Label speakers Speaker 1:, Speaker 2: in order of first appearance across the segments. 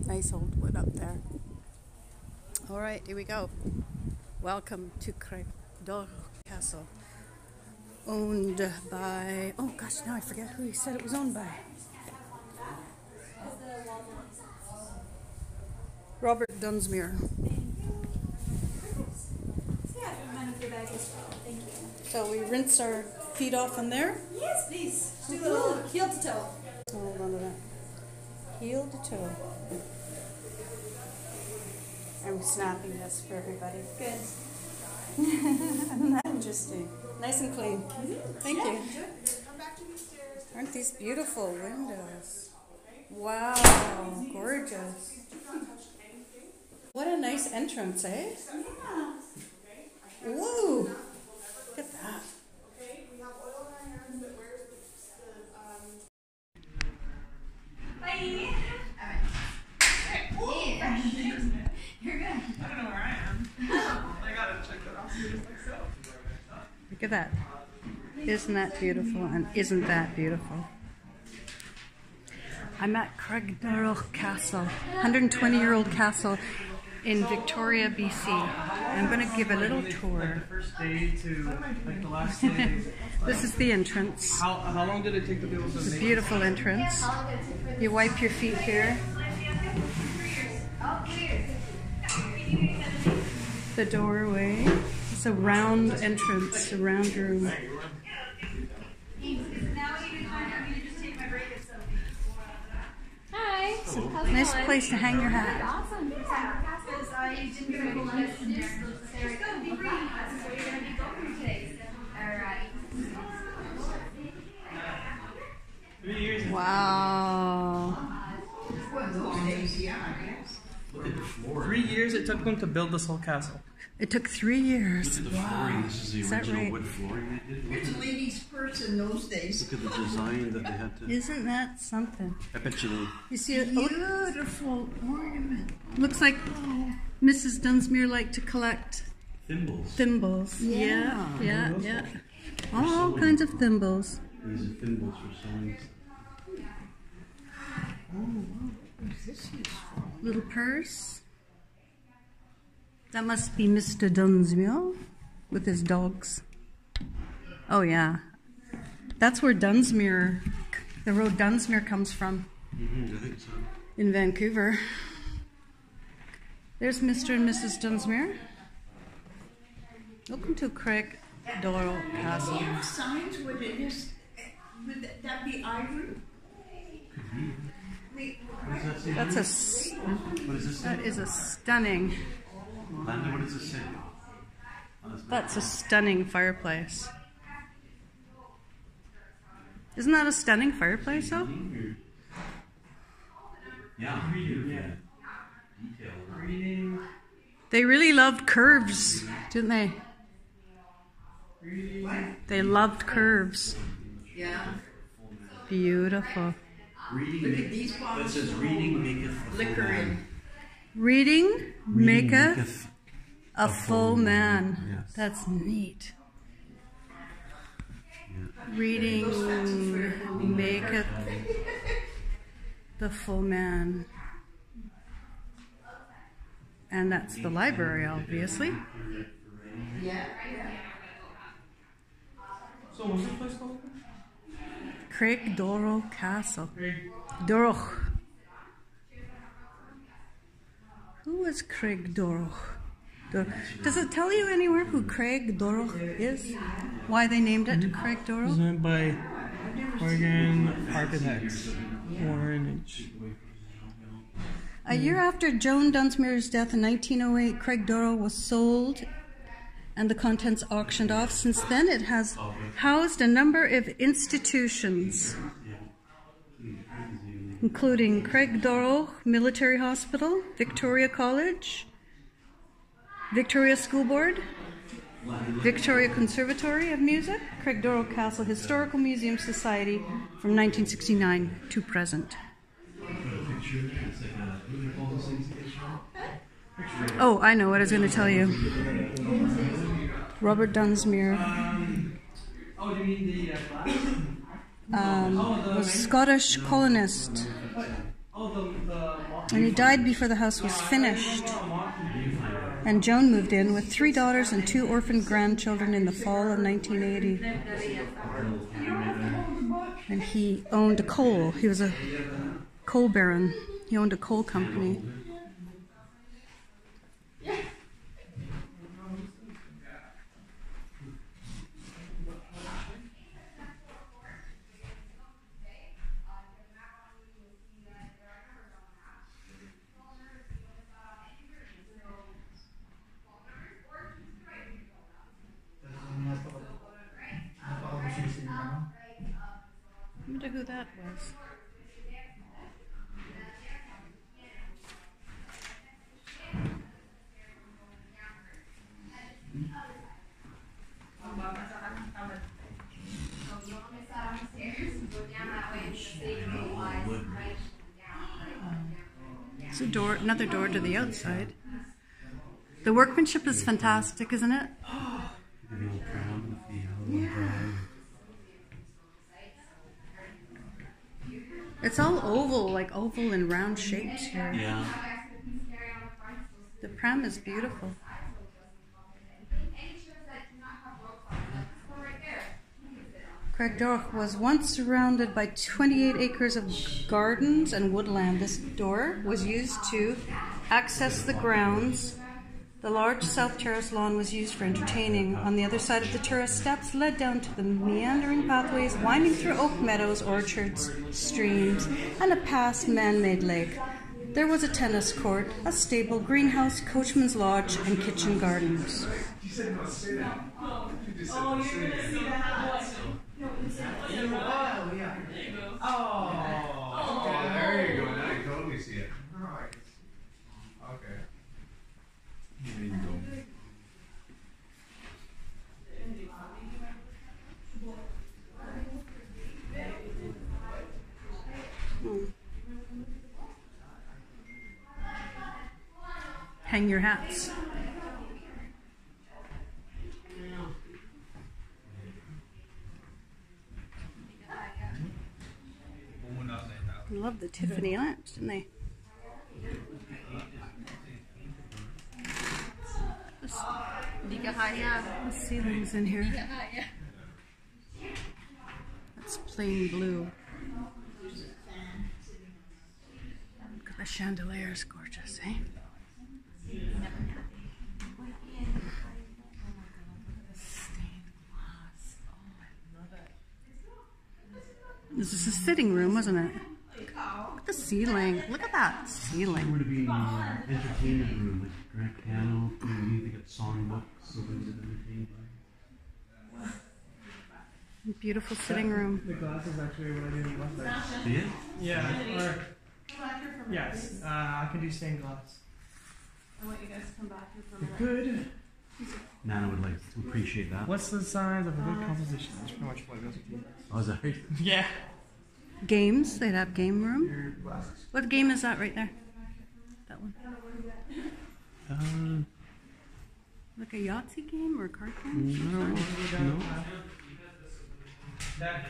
Speaker 1: Nice old wood up there. All right, here we go. Welcome to Craigdarroch Castle. Owned by, oh gosh, now I forget who he said it was owned by. Robert Dunsmuir. So we rinse our feet off in there?
Speaker 2: Yes, please. Do a little heel to toe.
Speaker 1: Hold on to that. Heel to toe. I'm snapping this for everybody.
Speaker 2: Good.
Speaker 1: Isn't that interesting? Nice and clean. Thank you. Aren't these beautiful windows? Wow, gorgeous. What a nice entrance, eh? Whoa! Look at that.
Speaker 2: Bye. You're good. I don't know where I am. I gotta check that off.
Speaker 1: Look at that. Isn't that beautiful? And isn't that beautiful? I'm at Craigdarroch Castle, 120-year-old castle in Victoria, BC. I'm going to give a little tour.
Speaker 3: First day to like the last day.
Speaker 1: This is the entrance.
Speaker 3: How long did it take to build this?
Speaker 1: It's a beautiful entrance. You wipe your feet here. The doorway. It's a round entrance, a round room.
Speaker 2: Hi.
Speaker 1: Nice place to hang your hat.
Speaker 2: Awesome. You didn't go to lunch. Let's go. Be free. That's where you're going to be going today. All right.
Speaker 1: Wow.
Speaker 3: 3 years it took them to build this whole castle.
Speaker 1: It took 3 years.
Speaker 4: Look at the flooring. This is the original wood flooring they did.
Speaker 5: It's a lady's purse in those days.
Speaker 4: Look at the design that they had to.
Speaker 1: Isn't that something?
Speaker 4: I bet you they.
Speaker 1: You see it?
Speaker 5: Beautiful ornament.
Speaker 1: Looks like Mrs. Dunsmuir liked to collect
Speaker 4: Thimbles.
Speaker 1: thimbles. Yeah. All kinds of thimbles.
Speaker 4: These are thimbles for sewing.
Speaker 5: Oh, wow. What's this used for?
Speaker 1: Little purse. That must be Mr. Dunsmuir with his dogs. Oh yeah. That's where Dunsmuir, the road Dunsmuir comes from.
Speaker 4: I think so.
Speaker 1: In Vancouver. There's Mr. and Mrs. Dunsmuir. Welcome to Craigdarroch Castle.
Speaker 5: Do you have signs with it is? Would that be ivory?
Speaker 4: What does that say?
Speaker 1: That's
Speaker 4: What does this say?
Speaker 1: that is a stunning.
Speaker 4: Landon, what does this say?
Speaker 1: That's a stunning fireplace. Isn't that a stunning fireplace though?
Speaker 4: Yeah. Detail.
Speaker 1: They really loved curves, didn't they? They loved curves.
Speaker 5: Yeah.
Speaker 1: Beautiful.
Speaker 5: Look at these bottles.
Speaker 4: That says reading maketh a
Speaker 5: Liquor
Speaker 4: full man.
Speaker 5: in.
Speaker 1: Reading maketh a full man.
Speaker 4: Yes.
Speaker 1: That's neat.
Speaker 4: Yeah.
Speaker 1: Reading maketh the full man. And that's the library, obviously.
Speaker 5: Yeah.
Speaker 3: So what's this place called?
Speaker 1: Craigdarroch Castle. Darroch. Who was Craigdarroch? Does it tell you anywhere who Craigdarroch is? Why they named it Craigdarroch?
Speaker 3: Designed by Oregon architects. Warren H.
Speaker 1: A year after Joan Dunsmuir's death in 1908, Craigdarroch was sold and the contents auctioned off. Since then, it has housed a number of institutions, including Craigdarroch Military Hospital, Victoria College, Victoria School Board, Victoria Conservatory of Music, Craigdarroch Castle Historical Museum Society from 1969 to present. Oh, I know what I was going to tell you. Robert Dunsmuir was a Scottish colonist.
Speaker 3: Oh, the
Speaker 1: And he died before the house was finished. And Joan moved in with 3 daughters and 2 orphaned grandchildren in the fall of 1980. And he owned a coal. He was a coal baron. He owned a coal company. I wonder who that was. It's a door, another door to the outside. The workmanship is fantastic, isn't it? It's all oval, like oval and round shapes here.
Speaker 4: Yeah.
Speaker 1: The pram is beautiful. Craigdarroch was once surrounded by 28 acres of gardens and woodland. This door was used to access the grounds. The large south terrace lawn was used for entertaining. On the other side of the terrace, steps led down to the meandering pathways winding through oak meadows, orchards, streams, and a past man-made lake. There was a tennis court, a stable, greenhouse, coachman's lodge, and kitchen gardens.
Speaker 6: You said not say that.
Speaker 5: Oh, you're going to see that. Oh, yeah.
Speaker 6: Oh, there you go. Now you totally see it. Alright. Okay. There you go.
Speaker 1: Hang your hats. I love the Tiffany lamps, didn't they? The ceilings in here. That's plain blue. Look at the chandelier, it's gorgeous, eh? This is a sitting room, wasn't it? Look at the ceiling. Look at that ceiling.
Speaker 4: We're to be in the entertainment room, like grand piano, maybe they got songbooks, so they would entertain.
Speaker 1: Beautiful sitting room.
Speaker 3: The glass is actually what I did last night.
Speaker 4: See it?
Speaker 3: Yeah. Or, yes. I can do stained glass.
Speaker 5: I want you guys to come back here for a minute.
Speaker 3: Good.
Speaker 4: Nana would like to appreciate that.
Speaker 3: What's the size of a good composition? That's pretty much what it goes with.
Speaker 4: Oh, is that right?
Speaker 3: Yeah.
Speaker 1: Games, they'd have game room.
Speaker 3: Your glasses.
Speaker 1: What game is that right there? That one. Like a Yahtzee game or a card game?
Speaker 4: No.
Speaker 3: That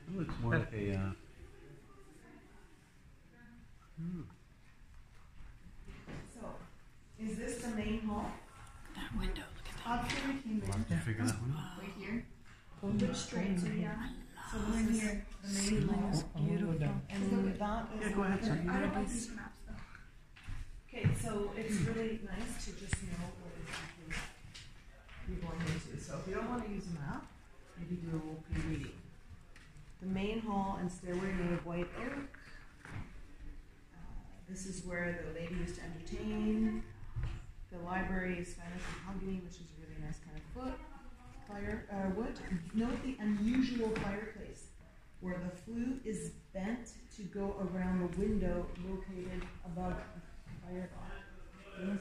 Speaker 4: It looks more like a.
Speaker 5: So, is this the main hall?
Speaker 1: That window, look at that.
Speaker 5: Obviously, we came
Speaker 4: We'll have to figure that one out.
Speaker 5: right here. Go straight, so yeah. So this is here, the main
Speaker 1: Ceiling
Speaker 5: hall.
Speaker 1: is beautiful.
Speaker 5: And that is.
Speaker 4: Yeah, go ahead, sorry.
Speaker 5: I don't know these maps though. Okay, so it's really nice to just know what exactly you're going into. So if you don't want to use a map, maybe do a role play reading. The main hall and stairway made of white oak. This is where the lady used to entertain. The library is Spanish mahogany, which is a really nice kind of wood. Note the unusual fireplace, where the flue is bent to go around the window located above the fire door.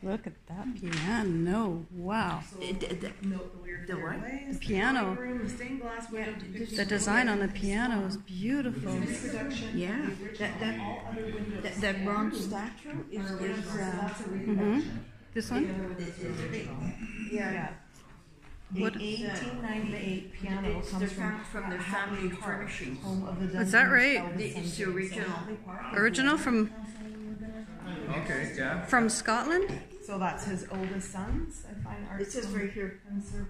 Speaker 1: Look at that piano. Wow.
Speaker 5: So, note the weird doorways,
Speaker 1: The piano.
Speaker 5: room, the stained glass window depicting
Speaker 1: The design on the piano is beautiful.
Speaker 5: reproduction.
Speaker 7: Yeah,
Speaker 5: of the original. All other windows.
Speaker 7: that bronze statue is
Speaker 5: That's a
Speaker 1: Mm-hmm.
Speaker 5: reproduction.
Speaker 1: This
Speaker 5: The
Speaker 1: one?
Speaker 5: other windows are original.
Speaker 7: yeah.
Speaker 1: What?
Speaker 5: The 1898 piano comes
Speaker 7: from their family furnishings.
Speaker 5: home of the
Speaker 1: Is that
Speaker 5: Dunsmuir's
Speaker 1: right?
Speaker 5: eldest
Speaker 7: It's
Speaker 5: son,
Speaker 7: the original.
Speaker 1: Original from
Speaker 6: Okay, yeah.
Speaker 1: Scotland?
Speaker 5: So that's his oldest sons. I find art.
Speaker 7: It says right here.
Speaker 5: Conservatory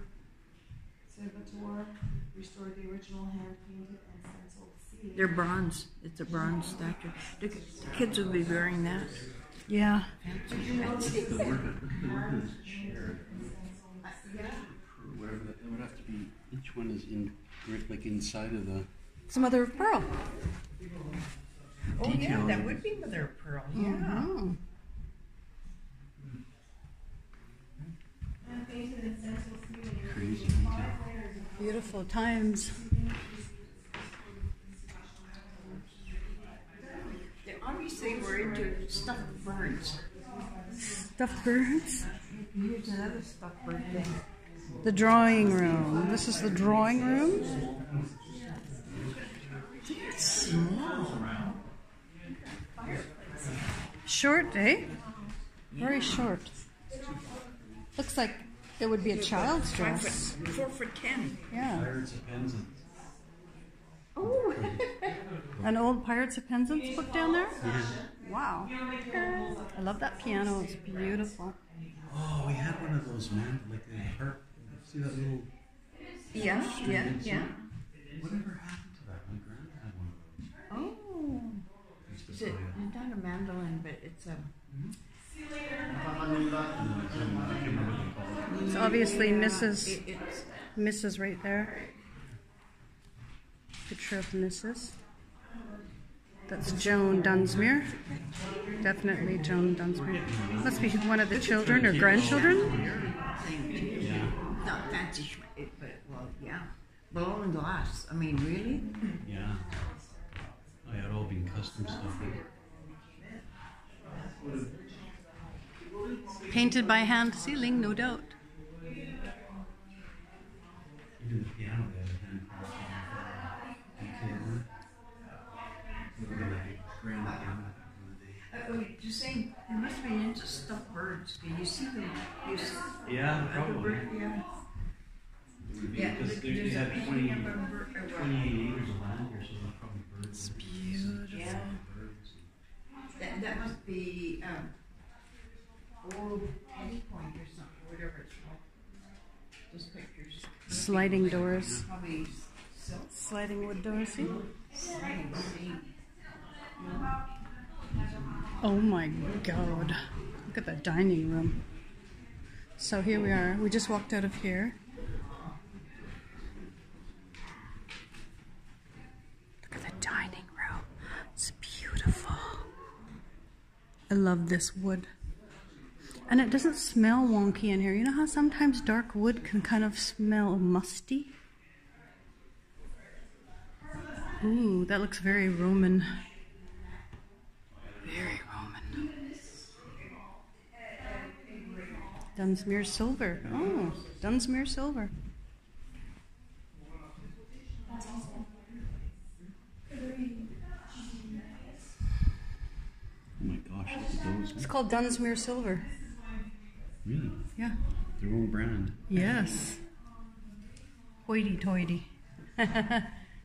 Speaker 5: restored the original hand painted and stenciled ceiling.
Speaker 7: They're bronze. It's a bronze statue. The kids will be wearing that.
Speaker 1: Yeah.
Speaker 4: Whatever that, it would have to be, each one is in, like inside of the
Speaker 1: It's mother of pearl.
Speaker 5: Oh yeah,
Speaker 4: detail.
Speaker 5: that would be mother of pearl. Yeah.
Speaker 1: Mhm.
Speaker 4: crazy detail.
Speaker 1: Beautiful times.
Speaker 7: They obviously were into stuffed birds.
Speaker 1: Stuffed birds.
Speaker 7: Here's another stuffed bird thing.
Speaker 1: The drawing room. This is the drawing room.
Speaker 7: It's small.
Speaker 1: Short, eh? Very short. Looks like it would be a child's dress.
Speaker 7: 4'10".
Speaker 1: Yeah.
Speaker 4: Pirates of Penzance.
Speaker 7: Oh.
Speaker 1: An old Pirates of Penzance book down there?
Speaker 4: Yeah.
Speaker 1: Wow. I love that piano. It's beautiful.
Speaker 4: Oh, we had one of those, man. Like a harp. See that little.
Speaker 7: Yeah.
Speaker 4: Whatever happened to that? My grandma had one of those.
Speaker 7: Oh.
Speaker 4: Used to
Speaker 7: Is
Speaker 4: play
Speaker 7: it
Speaker 4: it.
Speaker 7: not a mandolin, but it's a.
Speaker 4: I can't remember what they call it.
Speaker 1: It's obviously Mrs.
Speaker 7: It's
Speaker 1: Mrs. right there. Picture of Mrs. That's Joan Dunsmuir. Definitely Joan Dunsmuir. Must be one of the children or grandchildren.
Speaker 4: Yeah.
Speaker 7: not fancy, but well, yeah. Blown glass. I mean, really?
Speaker 4: Yeah. I had all been custom stuff.
Speaker 1: Painted by hand ceiling, no doubt.
Speaker 4: Even the piano, they had a hand craft grand piano in the day.
Speaker 7: You're saying they must have been into stuffed birds. Can you see them? You see
Speaker 4: Yeah,
Speaker 7: the
Speaker 4: probably.
Speaker 7: bird? Yeah. Yeah,
Speaker 4: Because they
Speaker 7: there's a
Speaker 4: had
Speaker 7: painting of a bird.
Speaker 4: 28 acres of land here, so they're probably birds. It's
Speaker 1: beautiful.
Speaker 7: Yeah. That must be old penny point or something, whatever it's called. Those pictures.
Speaker 1: Sliding doors.
Speaker 7: Probably silk.
Speaker 1: Sliding wood doors, see?
Speaker 7: Sliding.
Speaker 1: Oh my God. Look at the dining room. So here we are. We just walked out of here. Look at the dining room. It's beautiful. I love this wood. And it doesn't smell wonky in here. You know how sometimes dark wood can kind of smell musty? Ooh, that looks very Roman. Very Roman. Dunsmuir silver. Oh, Dunsmuir silver.
Speaker 4: Oh my gosh, look at those.
Speaker 1: It's called Dunsmuir silver.
Speaker 4: Really?
Speaker 1: Yeah.
Speaker 4: Their own brand.
Speaker 1: Yes. Hoity-toity.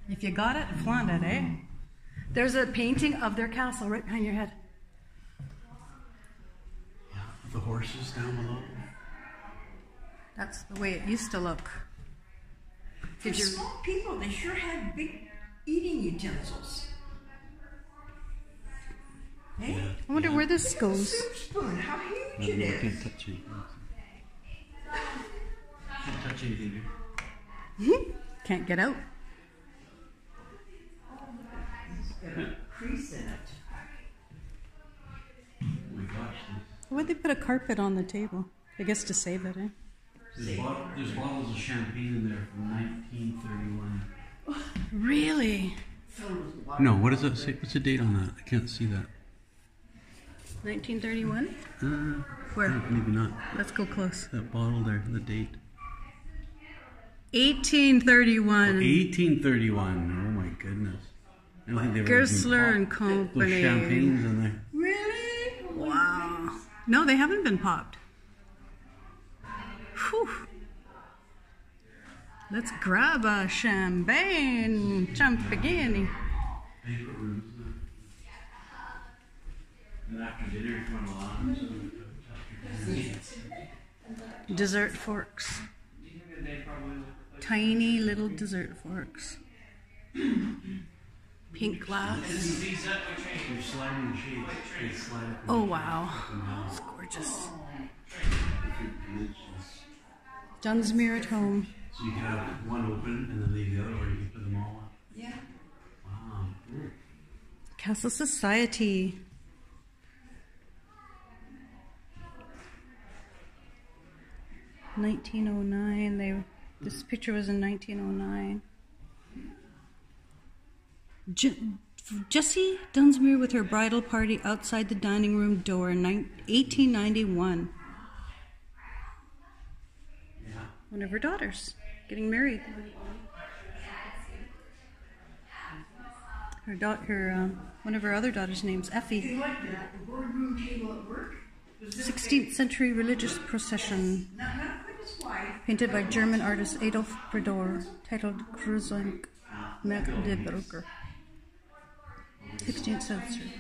Speaker 1: If you got it, flaunt it, eh? There's a painting of their castle right behind your head.
Speaker 4: Yeah, the horses down below.
Speaker 1: That's the way it used to look.
Speaker 7: For small people, they sure had big eating utensils. Eh?
Speaker 1: I wonder where this
Speaker 7: Look at the
Speaker 1: goes.
Speaker 7: soup spoon, how huge
Speaker 4: I
Speaker 7: it
Speaker 4: can't
Speaker 7: is.
Speaker 4: touch anything. Can't touch anything here.
Speaker 1: Can't get out.
Speaker 7: It's got a crease in it.
Speaker 4: Oh my gosh.
Speaker 1: Why'd they put a carpet on the table? I guess to save it, eh?
Speaker 4: There's bottles of champagne in there from 1931.
Speaker 1: Really?
Speaker 7: Filled with water.
Speaker 4: No, what does that say? What's the date on that? I can't see that.
Speaker 1: 1931? Where?
Speaker 4: Maybe not.
Speaker 1: Let's go close.
Speaker 4: That bottle there, the date.
Speaker 1: 1831.
Speaker 4: 1831. Oh my goodness. I don't think they've ever been
Speaker 1: Gersler and
Speaker 4: popped.
Speaker 1: Company.
Speaker 4: Those champagnes in there.
Speaker 7: Really?
Speaker 1: Wow. No, they haven't been popped. Whew. Let's grab a champagne. Champagne.
Speaker 4: Banquet rooms. And after dinner, if you want to lounge. After dinner.
Speaker 1: Dessert forks. Tiny little dessert forks. Pink glass.
Speaker 4: You're sliding shades. They slide up and
Speaker 1: Oh wow.
Speaker 4: up and down.
Speaker 1: It's gorgeous.
Speaker 4: Different dimensions.
Speaker 1: Dunsmuir at home.
Speaker 4: So you can have one open and then leave the other, or you can put them all up.
Speaker 7: Yeah.
Speaker 4: Wow. Cool.
Speaker 1: Castle Society. $1909. This picture was in 1909. Jessie Dunsmuir with her bridal party outside the dining room door in 1891.
Speaker 4: Yeah.
Speaker 1: One of her daughters getting married. One of her other daughters' name's Effie.
Speaker 7: You like the boardroom table at work?
Speaker 1: 16th century religious procession,
Speaker 7: Not quite as wide.
Speaker 1: painted by German artist Adolf Bredor, titled Kreuzelich Magdeburger. 16th century.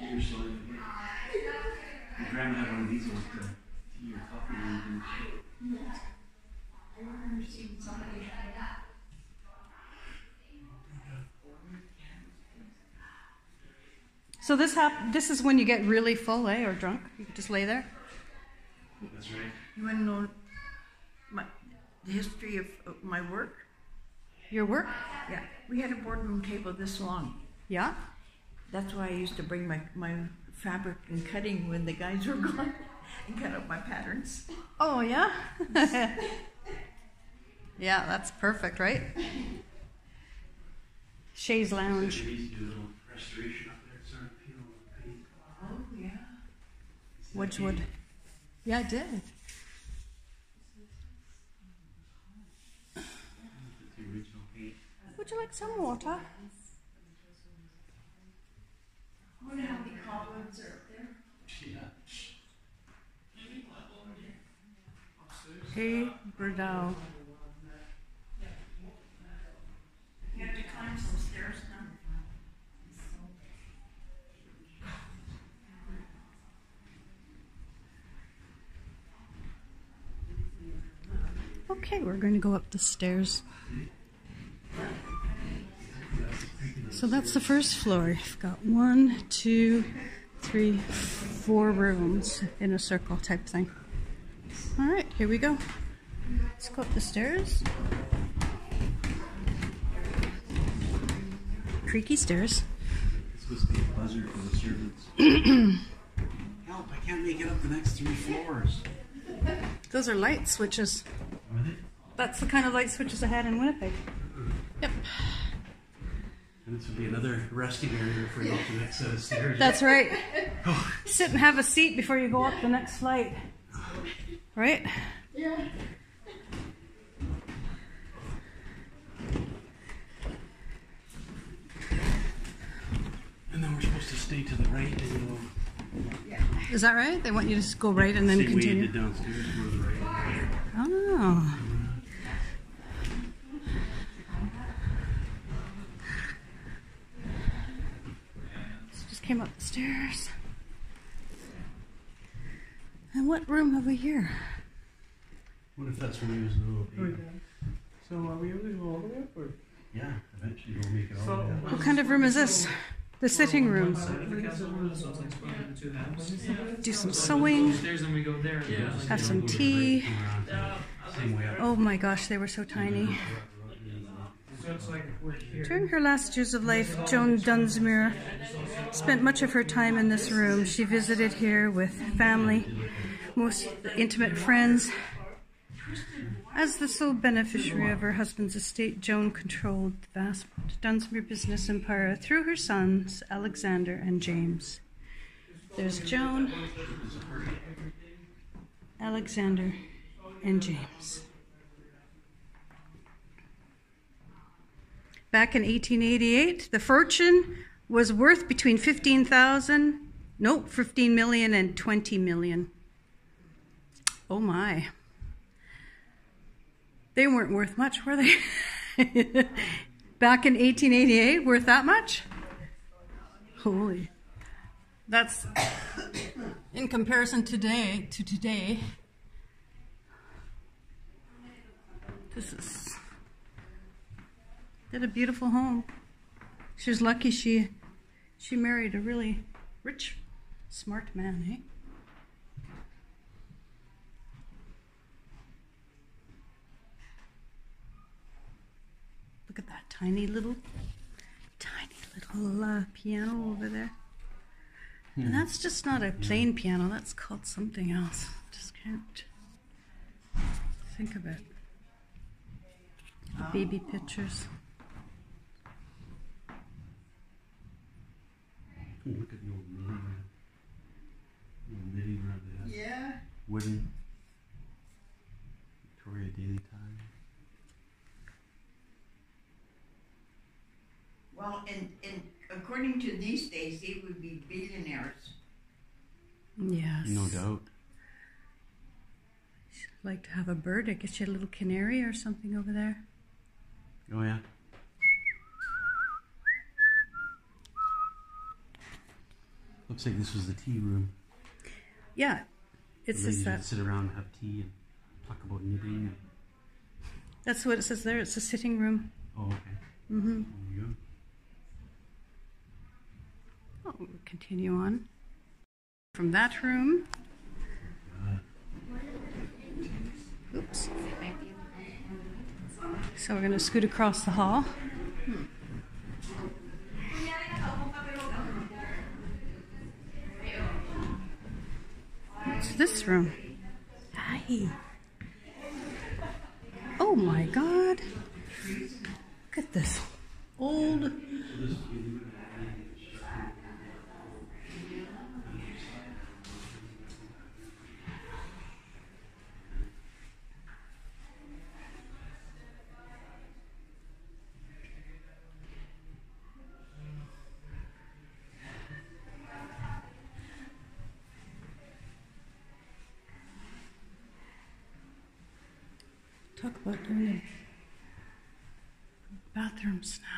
Speaker 4: You're sliding. Your grandma had one of these ones to tea or coffee and
Speaker 7: I remember seeing somebody had that.
Speaker 1: So this is when you get really full, or drunk. You can just lay there.
Speaker 4: That's right.
Speaker 7: You want to know the history of my work?
Speaker 1: Your work?
Speaker 7: Yeah. We had a boardroom table this long.
Speaker 1: Yeah.
Speaker 7: That's why I used to bring my fabric and cutting when the guys were gone and cut up my patterns.
Speaker 1: Oh yeah. Yeah, that's perfect, right? Shays Lounge.
Speaker 4: They used to do a little restoration up there, sort of peel and paint.
Speaker 7: Oh, yeah.
Speaker 1: Wedgwood. Yeah, I did.
Speaker 4: The original paint.
Speaker 1: Would you like some water?
Speaker 7: I wonder how many cobwebs are up there.
Speaker 4: Yeah.
Speaker 1: Hey, Bredau.
Speaker 7: You have to climb some stairs now.
Speaker 1: Okay, we're going to go up the stairs. So that's the first floor. You've got 1, 2, 3, 4 rooms in a circle type thing. All right, here we go. Let's go up the stairs. Creaky stairs.
Speaker 4: It's supposed to be a buzzer for the servants. Help, I can't make it up the next 3 floors.
Speaker 1: Those are light switches.
Speaker 4: Are they?
Speaker 1: That's the kind of light switches I had in Winnipeg. Yep.
Speaker 4: And this would be another resting area for you up the next set of stairs.
Speaker 1: That's right. Sit and have a seat before you go up the next flight. Right?
Speaker 7: Yeah.
Speaker 4: And then we're supposed to stay to the right and go.
Speaker 1: Is that right? They want you to just go right and then
Speaker 4: Same way you
Speaker 1: continue?
Speaker 4: did downstairs, go to the right.
Speaker 1: Oh. So just came up the stairs. And what room have we here?
Speaker 4: What if that's when he was a little baby?
Speaker 3: So are we able to go all the way up, or?
Speaker 4: Yeah, eventually we'll make it all
Speaker 3: So-
Speaker 4: the way up.
Speaker 1: What kind of room is this? The sitting room.
Speaker 3: Side of the castle, so it's like split into 2 halves.
Speaker 1: Do some sewing.
Speaker 3: Upstairs and we go there.
Speaker 4: Yeah,
Speaker 1: Have some
Speaker 4: go to the
Speaker 1: tea.
Speaker 4: right, come around to the same way up.
Speaker 1: Oh my gosh, they were so tiny.
Speaker 3: So it's like we're here.
Speaker 1: During her last years of life, Joan Dunsmuir spent much of her time in this room. She visited here with family, most intimate friends. As the sole beneficiary of her husband's estate, Joan controlled the vast Dunsmuir business empire through her sons, Alexander and James. There's Joan, Alexander, and James. Back in 1888, the fortune was worth between 15 million and 20 million. Oh my. They weren't worth much, were they? Back in 1888, worth that much? Holy. That's in comparison today. This is a beautiful home. She was lucky she married a really rich, smart man, eh? Look at that tiny little piano over there. And that's just not a plain piano, that's called something else. Just can't think of it. Baby pictures.
Speaker 4: Look at the old knitting rug.
Speaker 7: Yeah.
Speaker 4: Wooden. Victoria Daily Time.
Speaker 7: Well, and according to these days, they would be billionaires.
Speaker 1: Yes.
Speaker 4: No doubt.
Speaker 1: She'd like to have a bird. I guess she had a little canary or something over there.
Speaker 4: Oh yeah. Looks like this was the tea room.
Speaker 1: Yeah. It
Speaker 4: The
Speaker 1: says
Speaker 4: ladies would
Speaker 1: that.
Speaker 4: sit around and have tea and talk about knitting.
Speaker 1: That's what it says there. It's a sitting room.
Speaker 4: Oh, okay.
Speaker 1: Mm-hmm.
Speaker 4: There you go.
Speaker 1: Oh, we'll continue on. From that room. Oops. So we're going to scoot across the hall. What's this room? Hi. Oh my God. Look at this old. Talk about doing a bathroom snap.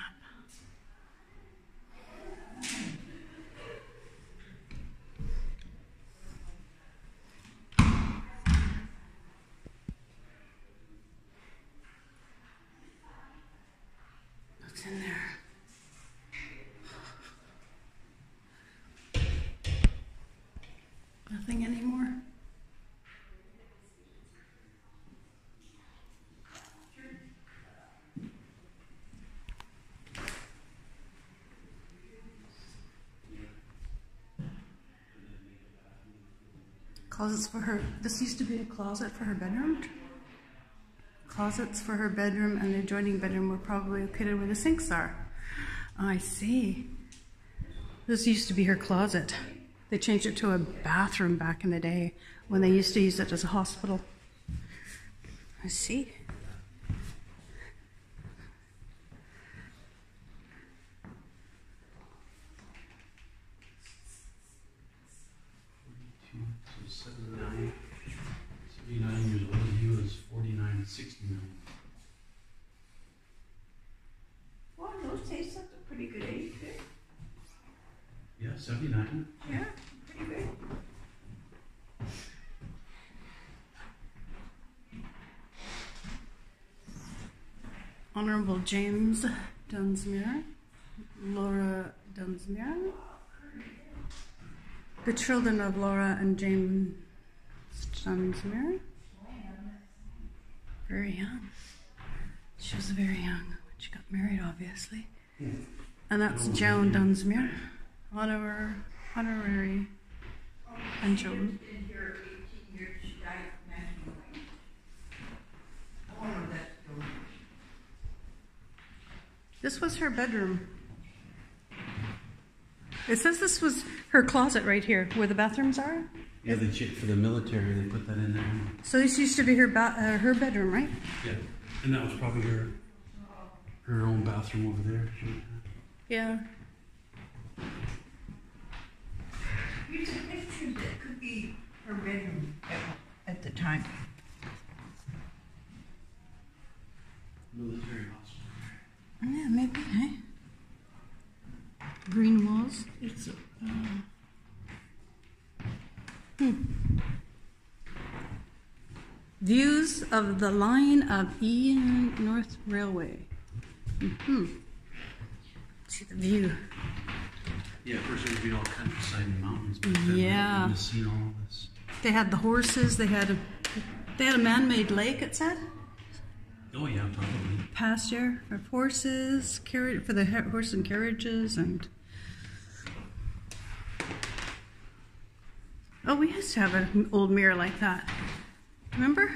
Speaker 1: What's in there? Nothing anymore. Closets for her. This used to be a closet for her bedroom. Closets for her bedroom and the adjoining bedroom were probably located where the sinks are. I see. This used to be her closet. They changed it to a bathroom back in the day when they used to use it as a hospital. I see.
Speaker 4: So 79 years old. He was 49, 69.
Speaker 7: Well, in those days, that's a pretty good age, eh?
Speaker 4: Yeah, 79.
Speaker 7: Yeah, pretty good.
Speaker 1: Honorable James Dunsmuir, Laura Dunsmuir, the children of Laura and James Dunsmuir. Very young. She was very young when she got married, obviously. And that's Joan Dunsmuir, honorary and Joan. This was her bedroom. It says this was her closet right here, where the bathrooms are.
Speaker 4: Yeah, they checked for the military. They put that in there.
Speaker 1: So this used to be her bedroom, right?
Speaker 4: Yeah, and that was probably her own bathroom over there.
Speaker 1: Yeah.
Speaker 7: Here's a picture that could be her bedroom at the time. time.
Speaker 4: Military hospital.
Speaker 1: Yeah, maybe, eh? Green walls. It's Views of the line of Ian North Railway. See the view.
Speaker 4: Yeah, first it would be all countryside and mountains. But
Speaker 1: Yeah.
Speaker 4: You've seen all this.
Speaker 1: They had the horses. They had a man-made lake. It said
Speaker 4: Oh yeah, probably.
Speaker 1: pasture for horses, for the horse and carriages, and we used to have an old mirror like that. Remember?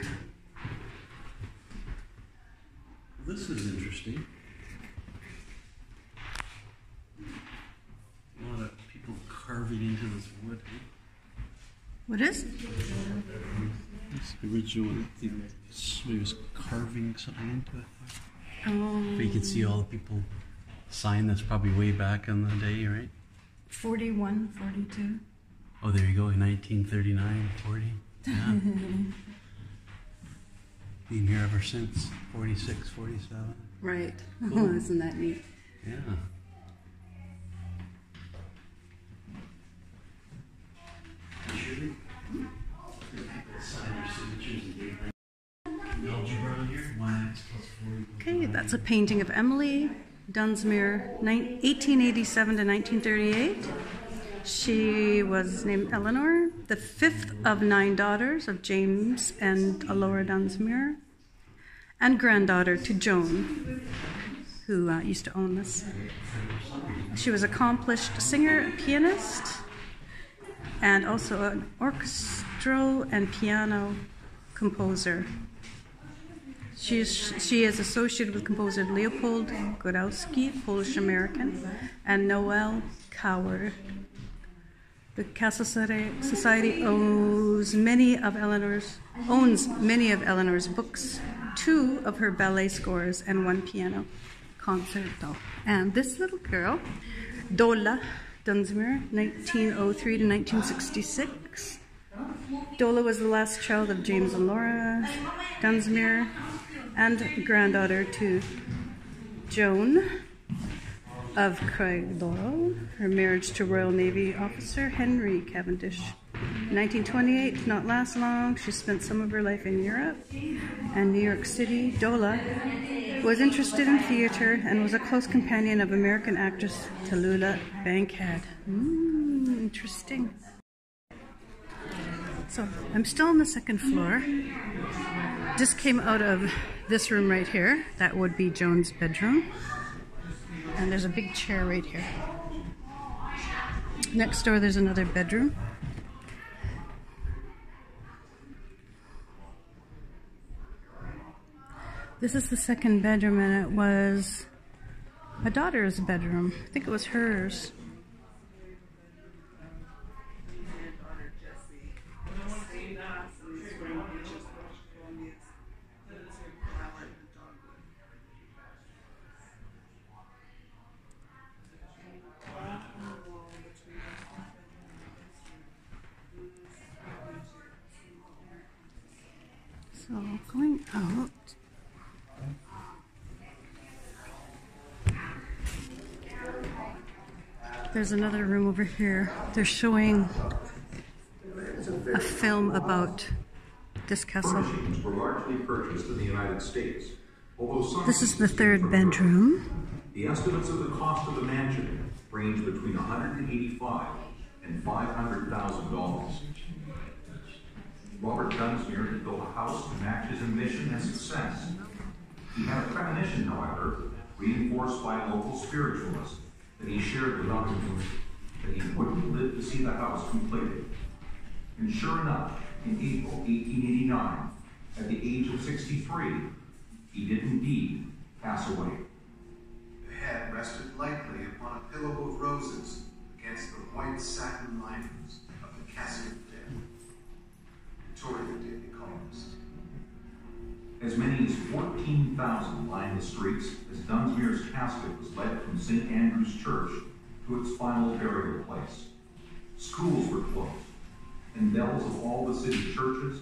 Speaker 4: This is interesting. A lot of people carving into this wood.
Speaker 1: What is?
Speaker 4: It's the original. It was carving something into it.
Speaker 1: Oh,
Speaker 4: But you can see all the people sign that's probably way back in the day, right?
Speaker 1: 41, 42.
Speaker 4: Oh, there you go, 1939, 40. Yeah. Been here ever since, 46, 47.
Speaker 1: Right.
Speaker 4: Cool.
Speaker 1: Oh, isn't that neat?
Speaker 4: Yeah.
Speaker 1: Okay, that's a painting of Emily Dunsmuir, 1887 to 1938. She was named Eleanor, the fifth of 9 daughters of James and Alora Dunsmuir, and granddaughter to Joan, who used to own this. She was an accomplished singer, pianist, and also an orchestral and piano composer. She is associated with composer Leopold Godowski, Polish-American, and Noel Coward. The Castle Society owns many of Eleanor's books, 2 of her ballet scores, and 1 piano concerto. And this little girl, Dola Dunsmuir, 1903 to 1966. Dola was the last child of James and Laura Dunsmuir and granddaughter to Joan of Craigdarroch. Her marriage to Royal Navy officer Henry Cavendish. In 1928 did not last long. She spent some of her life in Europe and New York City. Dola was interested in theater and was a close companion of American actress Tallulah Bankhead. Interesting. So I'm still on the second floor. Just came out of this room right here. That would be Joan's bedroom. And there's a big chair right here. Next door there's another bedroom. This is the second bedroom, and it was a daughter's bedroom. I think it was hers. So going out. There's another room over here. They're showing a film about this castle.
Speaker 8: Furnishings were largely purchased in the United States.
Speaker 1: This is the third bedroom.
Speaker 8: The estimates of the cost of the mansion range between $185,000 and $500,000. Robert Dunsmuir had built a house to match his ambition and success. He had a premonition, however, reinforced by a local spiritualist, that he shared with others, that he wouldn't live to see the house completed. And sure enough, in April 1889, at the age of 63, he did indeed pass away.
Speaker 6: The head rested lightly upon a pillow of roses against the white satin linings of the castle of death. Victorian daily columnist.
Speaker 8: As many as 14,000 lined the streets as Dunsmuir's casket was led from St. Andrew's Church to its final burial place. Schools were closed, and bells of all the city churches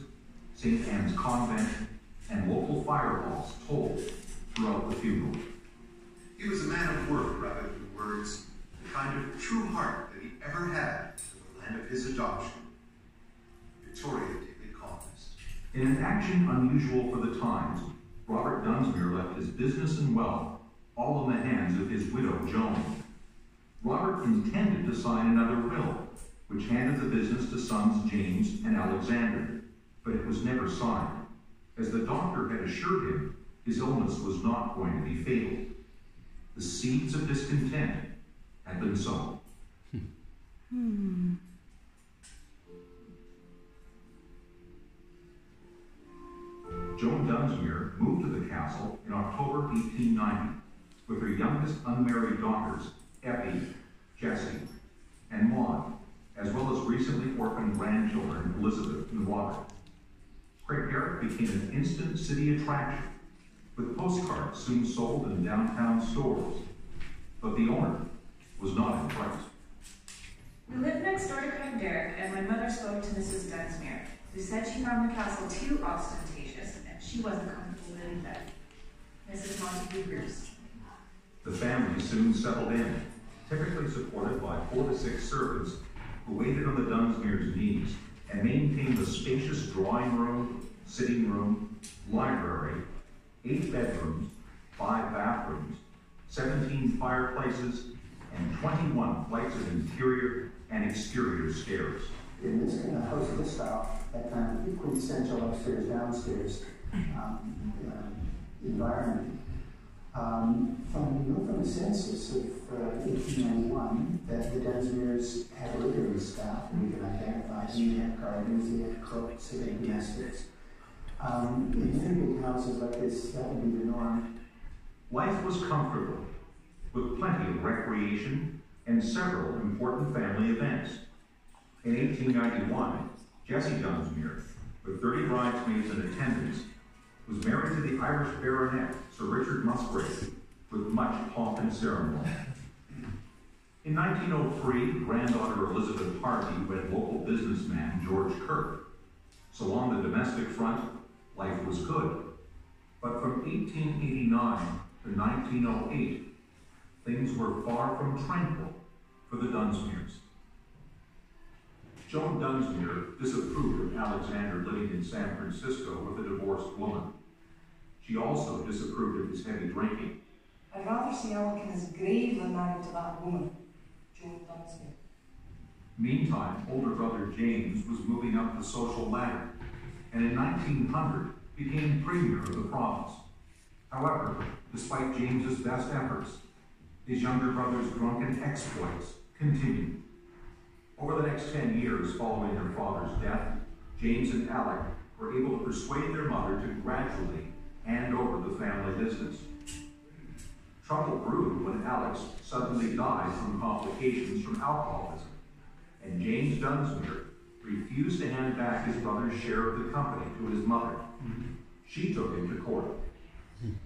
Speaker 8: St. Anne's Convent, and local fire halls tolled throughout the funeral.
Speaker 6: He was a man of work rather than words, the kind of true heart that he ever had for the land of his adoption. Victoria Daily Columnist.
Speaker 8: In an action unusual for the times, Robert Dunsmuir left his business and wealth all in the hands of his widow, Joan. Robert intended to sign another will, which handed the business to sons James and Alexander, but it was never signed, as the doctor had assured him his illness was not going to be fatal. The seeds of discontent had been sown. Joan Dunsmuir moved to the castle in October 1890 with her youngest unmarried daughters, Effie, Jessie, and Maud, as well as recently orphaned grandchildren Elizabeth and Robert. Craigdarroch became an instant city attraction, with postcards soon sold in downtown stores. But the owner was not impressed.
Speaker 9: We lived next door to Craigdarroch, and my mother spoke to Mrs. Dunsmuir, who said she found the castle too ostentatious, and she wasn't comfortable living there. Mrs. Montague Bruce.
Speaker 8: The family soon settled in, typically supported by 4 to 6 servants who waited on the Dunsmuirs' needs and maintained the spacious drawing room, sitting room, library, 8 bedrooms, 5 bathrooms, 17 fireplaces, and 21 flights of interior and exterior stairs.
Speaker 10: In this kind of house of this style, that kind of quintessential upstairs, downstairs environment. From the census of 1891, that the Dunsmuirs had a literary staff, and we can identify them. They had gardeners, they had cooks, they had domestics. In very big houses like this, that would be the norm.
Speaker 8: Life was comfortable, with plenty of recreation and several important family events. In 1891, Jessie Dunsmuir, with 30 bridesmaids in attendance, was married to the Irish baronet, Sir Richard Musgrave, with much pomp and ceremony. In 1903, granddaughter Elizabeth Harvey wed local businessman George Kirk. So on the domestic front, life was good. But from 1889 to 1908, things were far from tranquil for the Dunsmuirs. Joan Dunsmuir disapproved of Alexander living in San Francisco with a divorced woman. She also disapproved of his heavy drinking.
Speaker 11: I'd rather see Alec in his grave than married to that woman, Joan Dunsmuir.
Speaker 8: Meantime, older brother James was moving up the social ladder, and in 1900 became premier of the province. However, despite James's best efforts, his younger brother's drunken exploits continued. Over the next 10 years following their father's death, James and Alec were able to persuade their mother to gradually hand over the family business. Trouble brewed when Alex suddenly died from complications from alcoholism, and James Dunsmuir refused to hand back his brother's share of the company to his mother. She took him to court.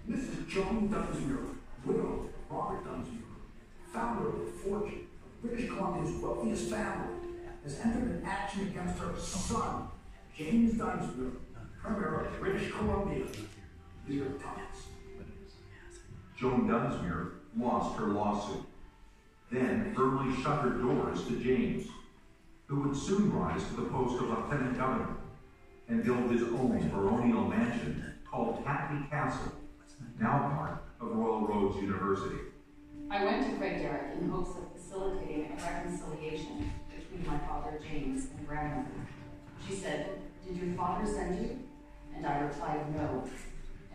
Speaker 12: Mrs. Joan Dunsmuir, widow of Robert Dunsmuir, founder of the fortune of British Columbia's wealthiest family, has entered an action against her son, James Dunsmuir, Premier of British Columbia. These are topics.
Speaker 8: Joan Dunsmuir lost her lawsuit, then firmly shut her doors to James, who would soon rise to the post of Lieutenant Governor and build his own baronial mansion called Tatley Castle, now part of Royal Roads University.
Speaker 13: I went to Craigdarroch in hopes of facilitating a reconciliation between my father James and grandmother. She said, "Did your father send you?" And I replied, "No."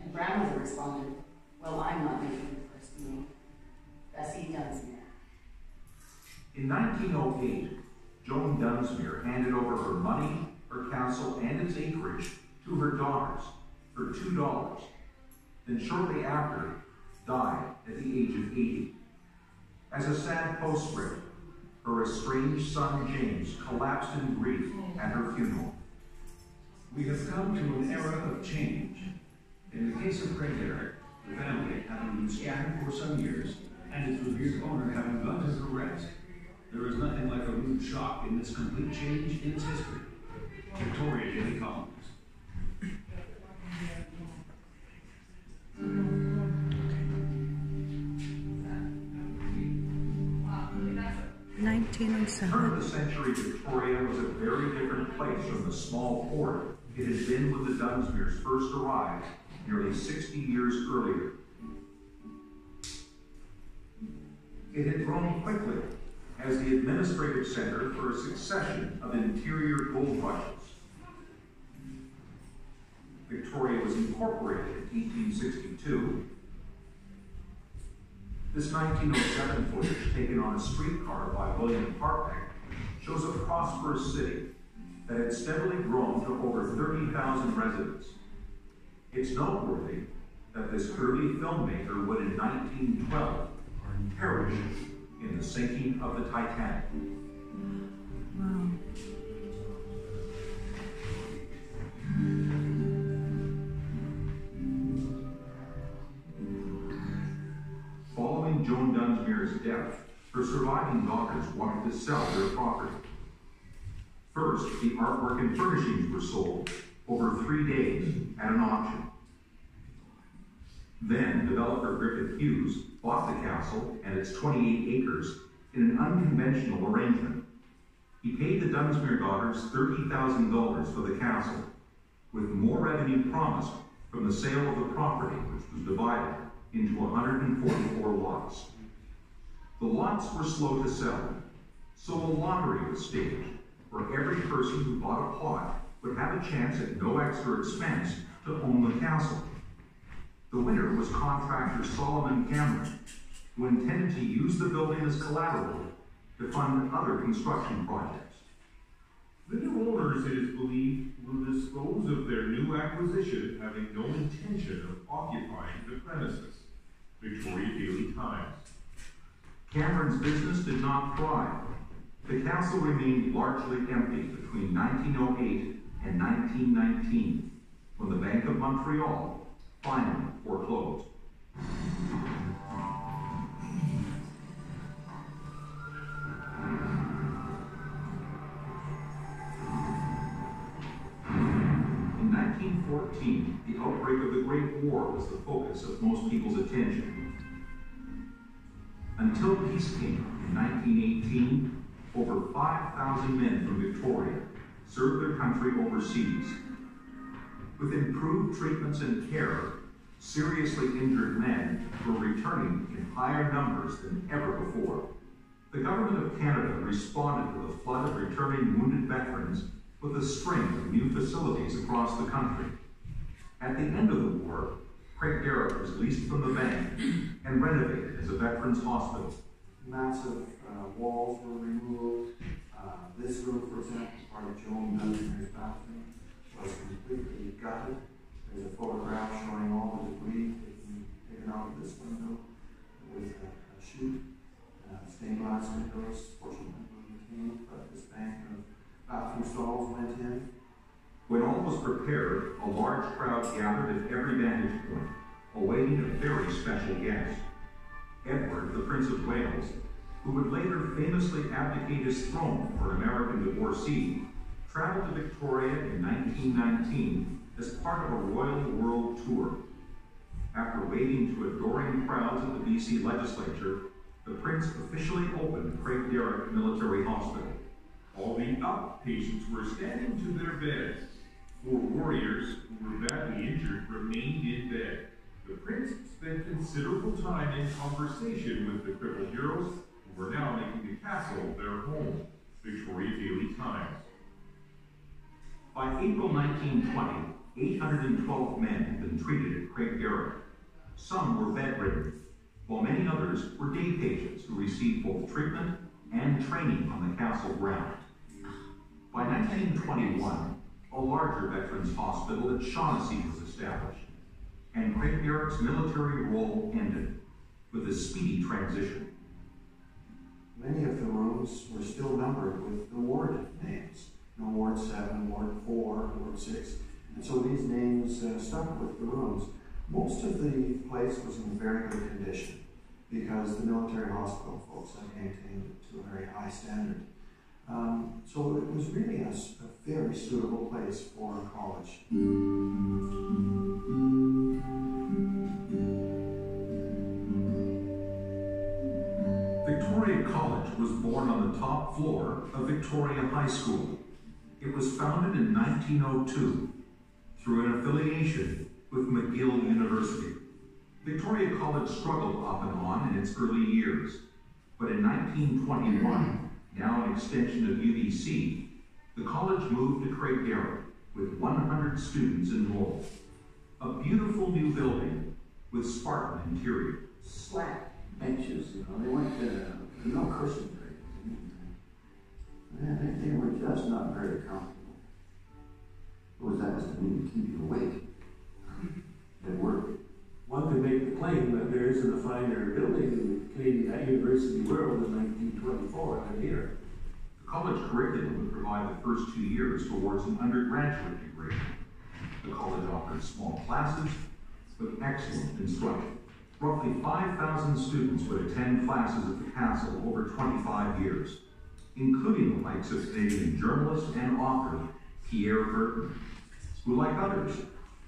Speaker 13: And grandmother responded, "Well, I'm not making the first move." Bessie Dunsmuir.
Speaker 8: In 1908, Joan Dunsmuir handed over her money, her castle, and its acreage to her daughters for $2. Then shortly after, died at the age of 80. As a sad postscript, her estranged son James collapsed in grief at her funeral.
Speaker 14: We have come to an era of change. In the case of Craigdarroch, the family having been scattered for some years, and its revered owner having gone to her rest, there is nothing like a rude shock in this complete change in its history. Victorian Daily Columnist.
Speaker 1: 1907.
Speaker 8: Turn of the century Victoria was a very different place from the small port it had been when the Dunsmuirs first arrived nearly 60 years earlier. It had grown quickly as the administrative center for a succession of interior gold rushes. Victoria was incorporated in 1862. This 1907 footage, taken on a streetcar by William Hartneck, shows a prosperous city that had steadily grown to over 30,000 residents. It's noteworthy that this early filmmaker would in 1912 perish in the sinking of the Titanic.
Speaker 7: Wow.
Speaker 8: Following Joan Dunsmuir's death, her surviving daughters wanted to sell their property. First, the artwork and furnishings were sold over 3 days at an auction. Then, developer Griffith Hughes bought the castle and its 28 acres in an unconventional arrangement. He paid the Dunsmuir daughters $30,000 for the castle, with more revenue promised from the sale of the property, which was divided into 144 lots. The lots were slow to sell, so a lottery was staged, where every person who bought a plot would have a chance at no extra expense to own the castle. The winner was contractor Solomon Cameron, who intended to use the building as collateral to fund other construction projects.
Speaker 15: The new owners, it is believed, will dispose of their new acquisition, having no intention of occupying the premises. Victoria Daily Times.
Speaker 8: Cameron's business did not thrive. The castle remained largely empty between 1908 and 1919, when the Bank of Montreal finally foreclosed. In 1914, the outbreak of the Great War was the focus of most people's attention. Until peace came in 1918, over 5,000 men from Victoria served their country overseas. With improved treatments and care, seriously injured men were returning in higher numbers than ever before. The Government of Canada responded to the flood of returning wounded veterans with a string of new facilities across the country. At the end of the war, Craigdarroch was leased from the bank and renovated as a veterans hospital.
Speaker 16: Massive walls were removed. This room, for example, part of Joan Dunsmuir's bathroom, was completely gutted. There's a photograph showing all the debris taken out of this window with a chute. Stained glass windows, fortunately retained, but this bank of bathroom stalls went in.
Speaker 8: When all was prepared, a large crowd gathered at every vantage point, awaiting a very special guest. Edward, the Prince of Wales, who would later famously abdicate his throne for an American divorcee, traveled to Victoria in 1919 as part of a royal world tour. After waving to adoring crowds at the BC legislature, the Prince officially opened Craigdarroch Military Hospital.
Speaker 15: All the outpatients were standing to their beds. 4 warriors who were badly injured remained in bed. The prince spent considerable time in conversation with the crippled heroes who were now making the castle their home. Victoria Daily Times.
Speaker 8: By April 1920, 812 men had been treated at Craigdarroch. Some were bedridden, while many others were day patients who received both treatment and training on the castle ground. By 1921, a larger veterans hospital at Shaughnessy was established, and Craigdarroch's military role ended with a speedy transition.
Speaker 16: Many of the rooms were still numbered with the ward names. Ward 7, Ward 4, Ward 6, and so these names stuck with the rooms. Most of the place was in very good condition because the military hospital folks had maintained it to a very high standard. So it was really a very suitable place for a college.
Speaker 8: Victoria College was born on the top top floor of Victorian High School. It was founded in 1902 through an affiliation with McGill University. Victoria College struggled off and on in its early years, but in 1921, now an extension of UBC, the college moved to Craigdarroch with 100 students enrolled. A beautiful new building with Spartan interior.
Speaker 12: Slack benches, they weren't, no cushion grades.
Speaker 10: They were just not very comfortable. Or that was to mean to keep you awake at work.
Speaker 14: One could make the claim that there isn't a finer building in the Canadian university world in 1924 than here.
Speaker 8: The college curriculum would provide the first 2 years towards an undergraduate degree. The college offered small classes with excellent instruction. Roughly 5,000 students would attend classes at the castle over 25 years, including the likes of Canadian journalist and author Pierre Burton, who, like others,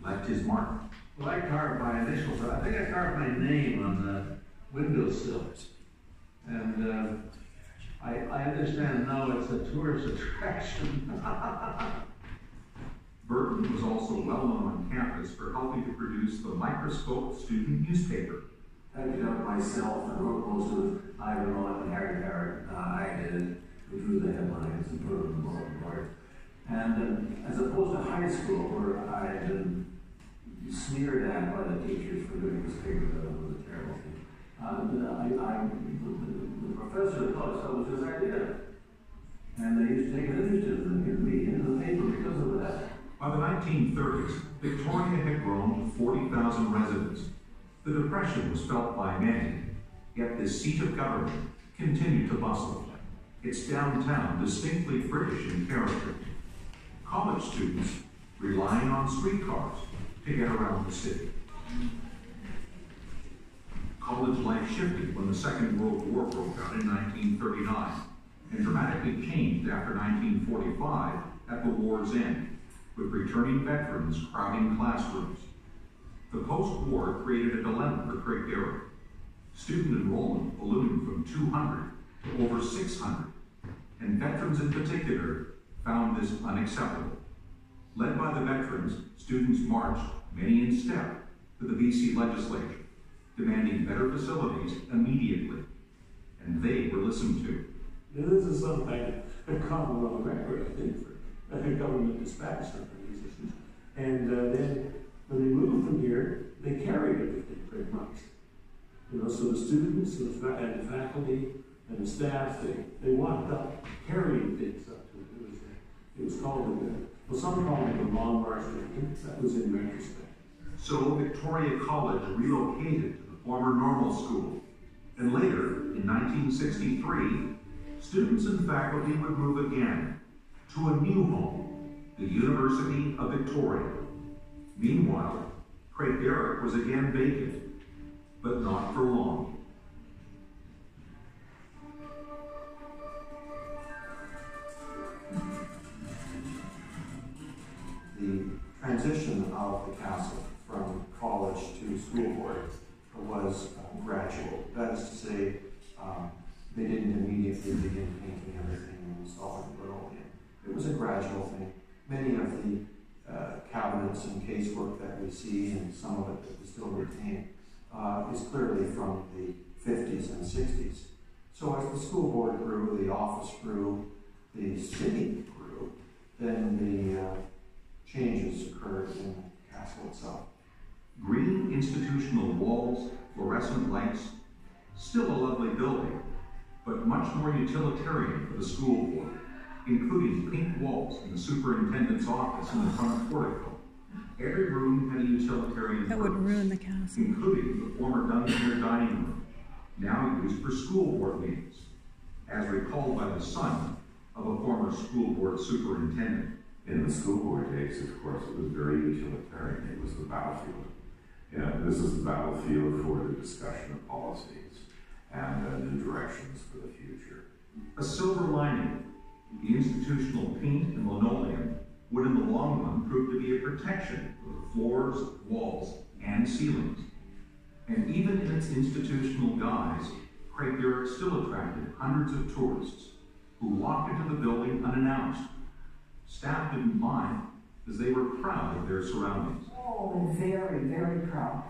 Speaker 8: left his mark.
Speaker 17: Well, I carved my initials. I think I carved my name on the windowsill. And I understand now it's a tourist attraction.
Speaker 8: Burton was also well known on campus for helping to produce the Microscope student newspaper.
Speaker 12: I did it myself. I wrote most of it. Ivanhoe and Harry. I did it. We drew the headlines and put it on the bulletin board. And as opposed to high school, where I had been sneered at by the teachers for doing this paper, that was a terrible thing. The professor thought it was his idea. And they used to take an interest in me into the paper because of that.
Speaker 8: By the 1930s, Victoria had grown to 40,000 residents. The Depression was felt by many, yet this seat of government continued to bustle. Its downtown distinctly British in character. College students relying on streetcars to get around the city. College life shifted when the Second World War broke out in 1939 and dramatically changed after 1945 at the war's end, with returning veterans crowding classrooms. The post-war created a dilemma for Craigdarroch. Student enrollment ballooned from 200 to over 600, and veterans in particular found this unacceptable. Led by the veterans, students marched, many in step, to the BC legislature, demanding better facilities immediately, and they were listened to.
Speaker 14: Now, this is some kind of Commonwealth record, I think, for government dispatch on these issues. And then when they moved from here, they carried everything pretty much. So the students and the faculty and the staff, they walked up carrying things up to it. It was called some called it the Long March. That was in retrospect.
Speaker 8: So Victoria College relocated to the former normal school, and later, in 1963, students and faculty would move again to a new home, the University of Victoria. Meanwhile, Craigdarroch was again vacant, but not for long.
Speaker 16: The transition of the castle from college to school board was gradual. That is to say, they didn't immediately begin painting everything and installing linoleum. It was a gradual thing. Many of the cabinets and casework that we see, and some of it that we still retain, is clearly from the 50s and 60s. So as the school board grew, the office grew, the city grew, then the changes occurred in the castle itself.
Speaker 8: Green institutional walls, fluorescent lights, still a lovely building, but much more utilitarian for the school board, including pink walls in the superintendent's office in the front portico. Every room had a utilitarian
Speaker 1: That would ruin the castle.
Speaker 8: Including the former Dunsmuir dining room, now used for school board meetings, as recalled by the son of a former school board superintendent.
Speaker 18: In the school board days, of course, it was very utilitarian. It was the battlefield. This is the battlefield for the discussion of policies and new directions for the future.
Speaker 8: A silver lining, the institutional paint and linoleum would in the long run prove to be a protection for the floors, walls, and ceilings. And even in its institutional guise, Craigdarroch still attracted hundreds of tourists, who walked into the building unannounced. Staff didn't mind, as they were proud of their surroundings.
Speaker 11: Oh, very, very proud,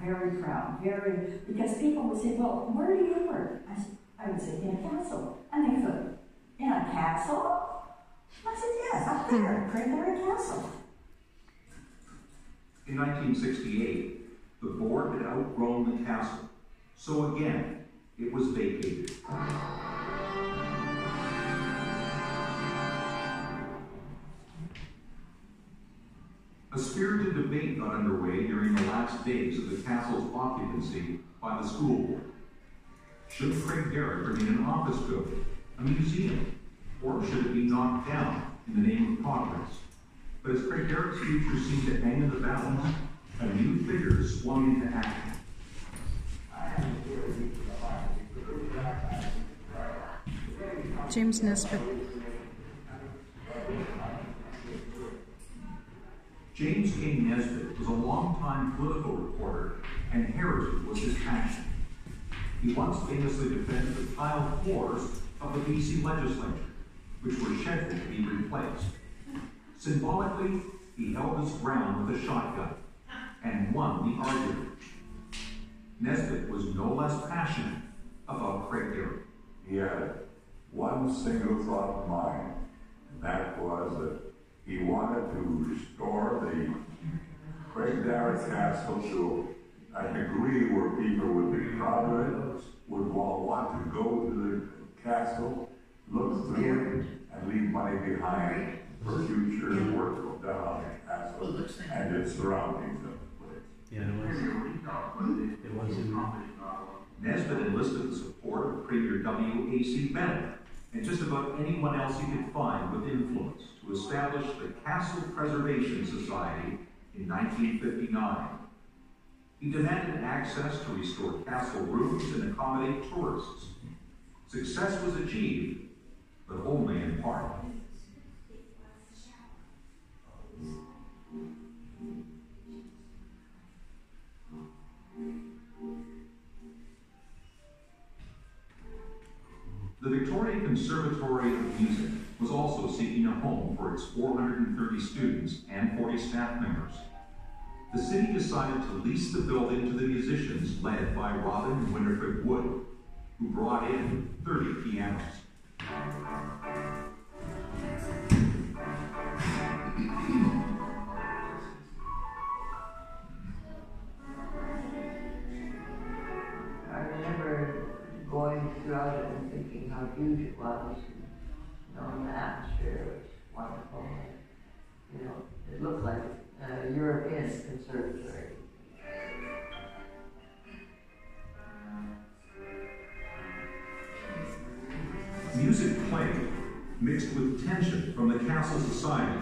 Speaker 11: because people would say, well, where do you work? I would say, in a castle. And they thought, in a castle? I said, yes, up there, Craigdarroch Castle.
Speaker 8: In 1968, the board had outgrown the castle, so again, it was vacated. A spirited debate got underway during the last days of the castle's occupancy by the school board. Should Craigdarroch remain an office building, a museum, or should it be knocked down in the name of progress? But as Craigdarroch's future seemed to hang in the balance, a new figure swung into action.
Speaker 1: James Nesbitt.
Speaker 8: James K. Nesbitt was a longtime political reporter, and heritage was his passion. He once famously defended the tiled floors of the BC legislature, which were scheduled to be replaced. Symbolically, he held his ground with a shotgun and won the argument. Nesbitt was no less passionate about Craigdarroch.
Speaker 18: He had one single thought in mind, and that was that he wanted to restore the Craigdarroch Castle to a degree where people would be proud of it, would want to go to the castle, look through it, and leave money behind for future work to be done on the castle and its surroundings of the place.
Speaker 4: Yeah, it was
Speaker 8: Nesbitt enlisted the support of Premier W.A.C. Bennett and just about anyone else he could find with influence to establish the Castle Preservation Society in 1959. He demanded access to restore castle rooms and accommodate tourists. Success was achieved, but only in part. The Victorian Conservatory of Music was also seeking a home for its 430 students and 40 staff members. The city decided to lease the building to the musicians led by Robin and Winifred Wood, who brought in 30 pianos.
Speaker 7: I remember going throughout it and thinking how huge it was. The atmosphere was wonderful. It looked like a European conservatory.
Speaker 8: Music played, mixed with tension from the Castle Society,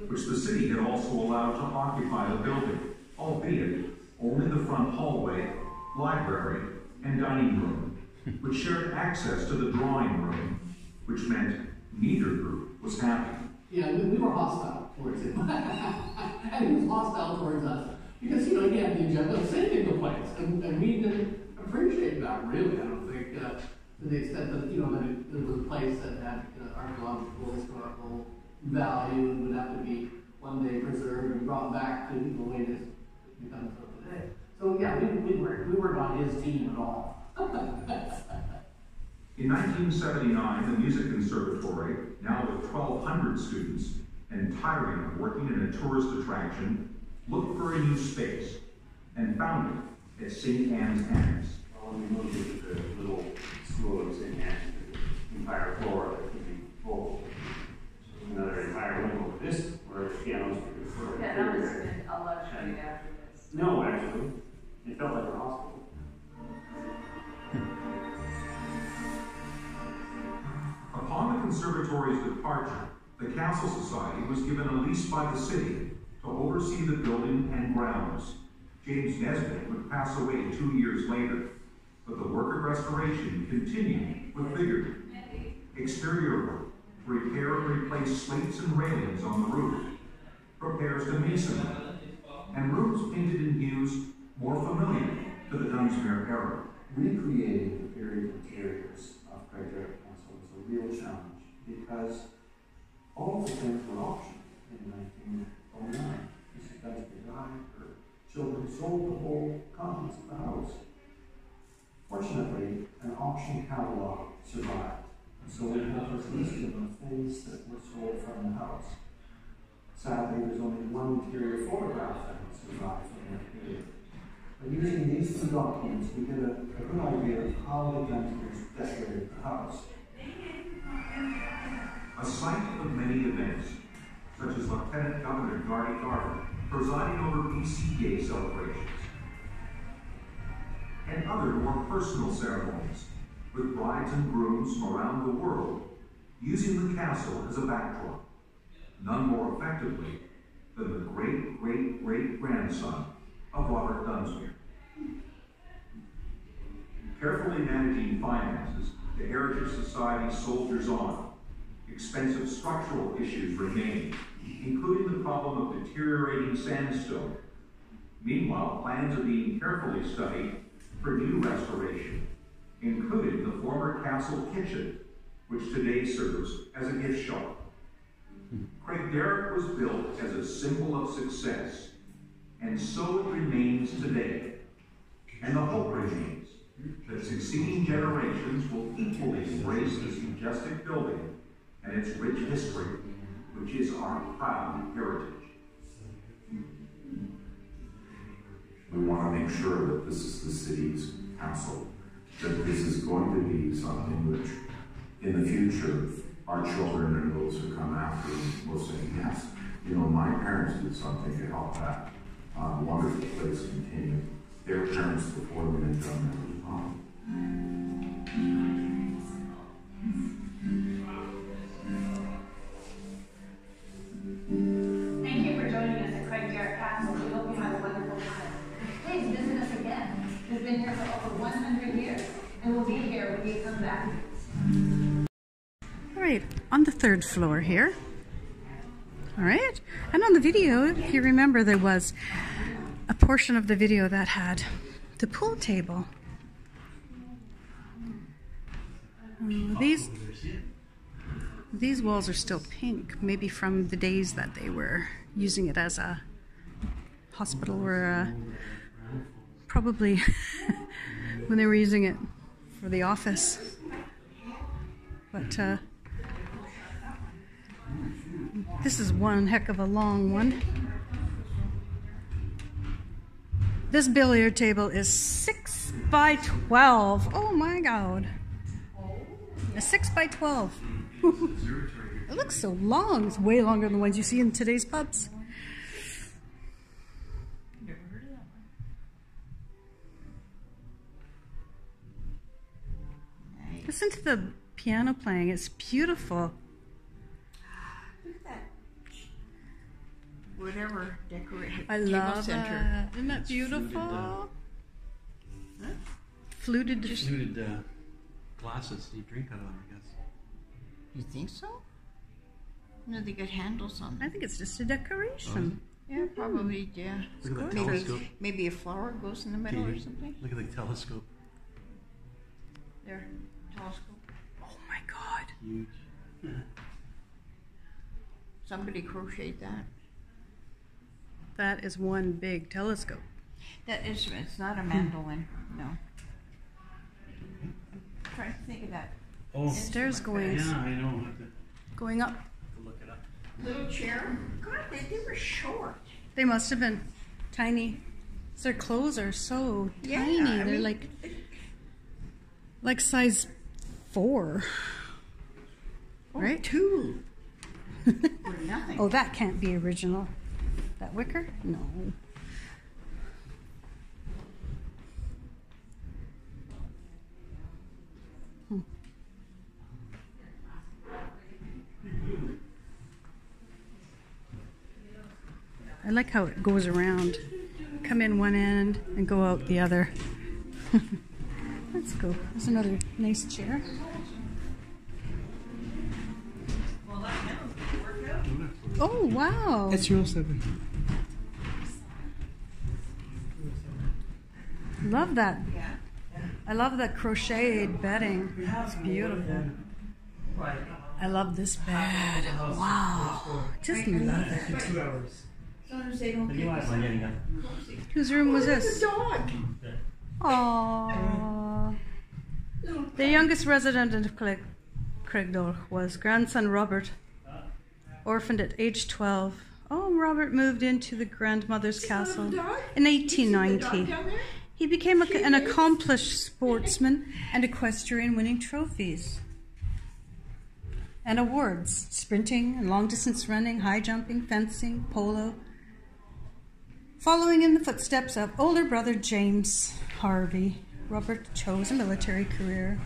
Speaker 8: which the city had also allowed to occupy the building, albeit only the front hallway, library, and dining room, which shared access to the drawing room, which meant neither group was happy.
Speaker 19: Yeah, we were hostile towards him. And he was hostile towards us. Because, he had the agenda of saving the place. And we didn't appreciate that, really. I don't think, to the extent that, that it was a place that had archaeological, historical value and would have to be one day preserved and brought back to the way it has become so today. So, yeah, we weren't on his team at all.
Speaker 8: In 1979, the Music Conservatory, now with 1,200 students and tiring of working in a tourist attraction, looked for a new space and found it at St. Anne's Annex.
Speaker 20: Well, when we moved into the little school of St. Anne's, the entire floor that could be full. So another entire wing over this, where the pianos were.
Speaker 9: Yeah, that was a luxury after this.
Speaker 20: No, actually. It felt like a hospital.
Speaker 8: Upon the conservatory's departure, the Castle Society was given a lease by the city to oversee the building and grounds. James Nesbitt would pass away 2 years later, but the work of restoration continued with vigor. Exterior work to repair and replace slates and railings on the roof, repairs to masonry, and rooms painted in hues more familiar to the Dunsmuir era.
Speaker 16: Recreating the period interiors of Craigdarroch Castle was a real challenge. because all of the things were auctioned in 1909. Mrs. Dunsmuir died, her children sold the whole contents of the house. Fortunately, an auction catalog survived, and so we have this list of the things that were sold from the house. Sadly, there's only one interior photograph that has survived from that period. But using these two documents, we get a good idea of how the Dunsmuirs decorated the house.
Speaker 8: A site of many events, such as Lieutenant Governor Gardy Garvin presiding over BC Day celebrations, and other more personal ceremonies, with brides and grooms from around the world using the castle as a backdrop, none more effectively than the great-great-great-grandson of Robert Dunsmuir. Carefully managing finances, the Heritage Society soldiers on. Expensive structural issues remain, including the problem of deteriorating sandstone. Meanwhile, plans are being carefully studied for new restoration, including the former castle kitchen, which today serves as a gift shop. Craigdarroch was built as a symbol of success, and so it remains today. And the hope remains that succeeding generations will equally embrace this majestic building and its rich history, which is our proud heritage.
Speaker 18: We want to make sure that this is the city's council, that this is going to be something which, in the future, our children and those who come after will say, yes, you know, my parents did something to help that wonderful place continue. Their parents before them had done that as well.
Speaker 9: Thank you for joining us at Craigdarroch Castle. We hope you had a wonderful time. Please visit us again. We've been here for over 100 years, and we'll be here when you come back.
Speaker 1: All right, on the third floor here. All right, and on the video, if you remember, there was a portion of the video that had the pool table. These walls are still pink, maybe from the days that they were using it as a hospital or probably when they were using it for the office. But this is one heck of a long one. This billiard table is 6 by 12. Oh my God. A 6 by 12. It looks so long. It's way longer than the ones you see in today's pubs. Listen to the piano playing. It's beautiful.
Speaker 11: Look at that. Whatever decoration.
Speaker 1: I love that. Isn't that beautiful? Fluted
Speaker 4: glasses you drink out of, I guess.
Speaker 11: You think so? No, they got handles on them.
Speaker 1: I think it's just a decoration.
Speaker 11: Yeah, probably, yeah.
Speaker 4: Look at the telescope.
Speaker 11: Maybe a flower goes in the middle or something.
Speaker 4: Look at the telescope.
Speaker 11: There, telescope.
Speaker 1: Oh my God.
Speaker 4: Huge.
Speaker 11: Somebody crocheted that.
Speaker 1: That is one big telescope.
Speaker 11: That is, it's not a mandolin, no. I'm trying to think of that.
Speaker 4: Oh,
Speaker 1: stairs going.
Speaker 4: Yeah, I know.
Speaker 1: Going up.
Speaker 4: Look it up.
Speaker 11: Little chair. God, they were short.
Speaker 1: They must have been tiny. Their clothes are so tiny. They're like size 4. Right?
Speaker 11: 2. For nothing.
Speaker 1: Oh, that can't be original. That wicker? No. I like how it goes around. Come in one end and go out the other. Let's go. There's another nice chair. Oh, wow.
Speaker 4: It's row 7.
Speaker 1: Love that. I love that crocheted bedding. It's beautiful. I love this bed. Wow. Just love it.
Speaker 3: 2 hours.
Speaker 1: Whose room was this?
Speaker 5: The dog.
Speaker 1: Aww. The youngest resident of Craigdarroch was grandson Robert, orphaned at age 12. Oh, Robert moved into the grandmother's castle in 1890. He became an accomplished sportsman and equestrian, winning trophies and awards, sprinting and long-distance running, high jumping, fencing, polo, following in the footsteps of older brother James Harvey. Robert chose a military career.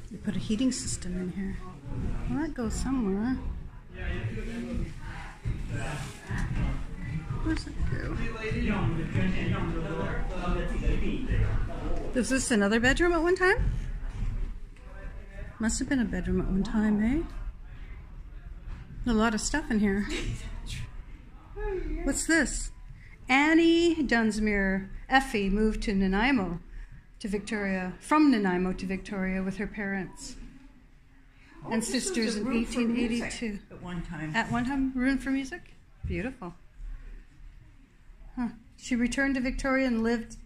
Speaker 1: They put a heating system in here. Well, that goes somewhere. Where's it go? Was this another bedroom at one time? Must have been a bedroom at one time, eh? A lot of stuff in here. What's this? Annie Dunsmuir, Effie, moved to Nanaimo to Victoria, from Nanaimo to Victoria with her parents and sisters in 1882.
Speaker 5: At one time.
Speaker 1: At one time, room for music? Beautiful. Huh. She returned to Victoria and lived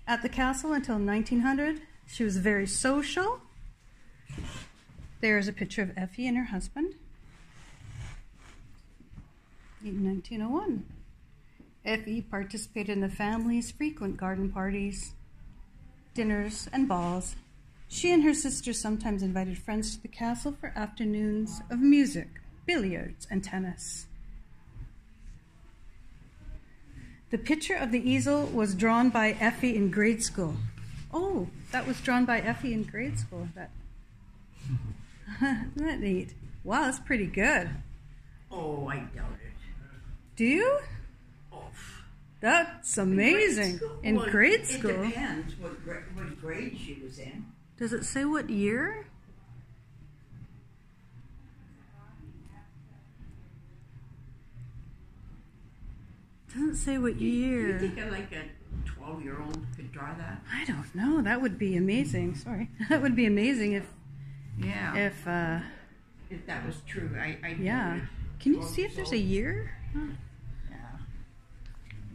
Speaker 1: at the castle until 1900. She was very social. There's a picture of Effie and her husband in 1901. Effie participated in the family's frequent garden parties, dinners, and balls. She and her sisters sometimes invited friends to the castle for afternoons of music, billiards, and tennis. The picture of the easel was drawn by Effie in grade school. Oh, that was drawn by Effie in grade school. Isn't that neat? Wow, that's pretty good.
Speaker 5: Oh, I doubt it.
Speaker 1: Do you?
Speaker 5: Oh.
Speaker 1: That's amazing. In grade school?
Speaker 5: It depends what grade she was in.
Speaker 1: Does it say what year? Doesn't say what year.
Speaker 5: Do you think like a 12-year-old could draw that?
Speaker 1: I don't know. That would be amazing. Sorry. That would be amazing if...
Speaker 5: Yeah.
Speaker 1: If
Speaker 5: that was true. I
Speaker 1: yeah. Can you see if there's a year? Huh.
Speaker 5: Yeah.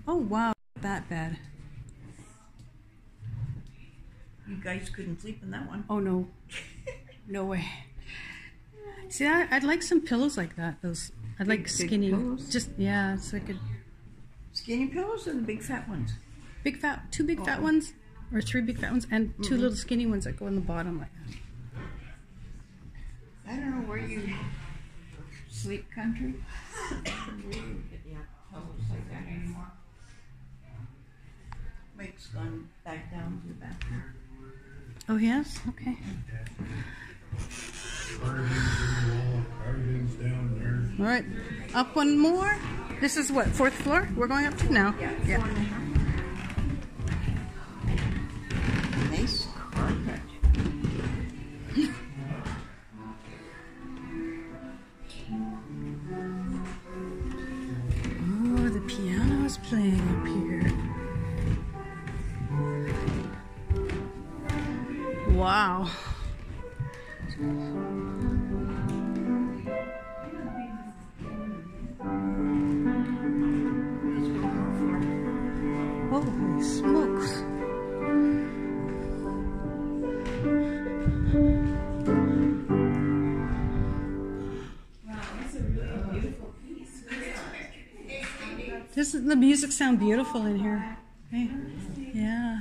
Speaker 1: Oh, wow. That bad.
Speaker 5: You guys couldn't sleep in that one.
Speaker 1: Oh, no. No way. See, I'd like some pillows like that. I'd like skinny.
Speaker 5: Pillows?
Speaker 1: Just, yeah, so I could...
Speaker 5: Skinny pillows or the big fat ones?
Speaker 1: Two big fat ones, or 3 big fat ones, and 2 little skinny ones that go in the bottom like that.
Speaker 5: I don't know where you sleep, country. Pillows like that anymore. Mike's gone back down to the bathroom.
Speaker 1: Oh, yes? Okay.
Speaker 12: Cardigans down there.
Speaker 1: All right. Up one more. This is what, 4th floor? We're going up to now?
Speaker 5: Yeah. Nice carpet.
Speaker 1: Oh, the piano is playing up here. Wow. Holy smokes. The music sound beautiful in here. Okay. Yeah.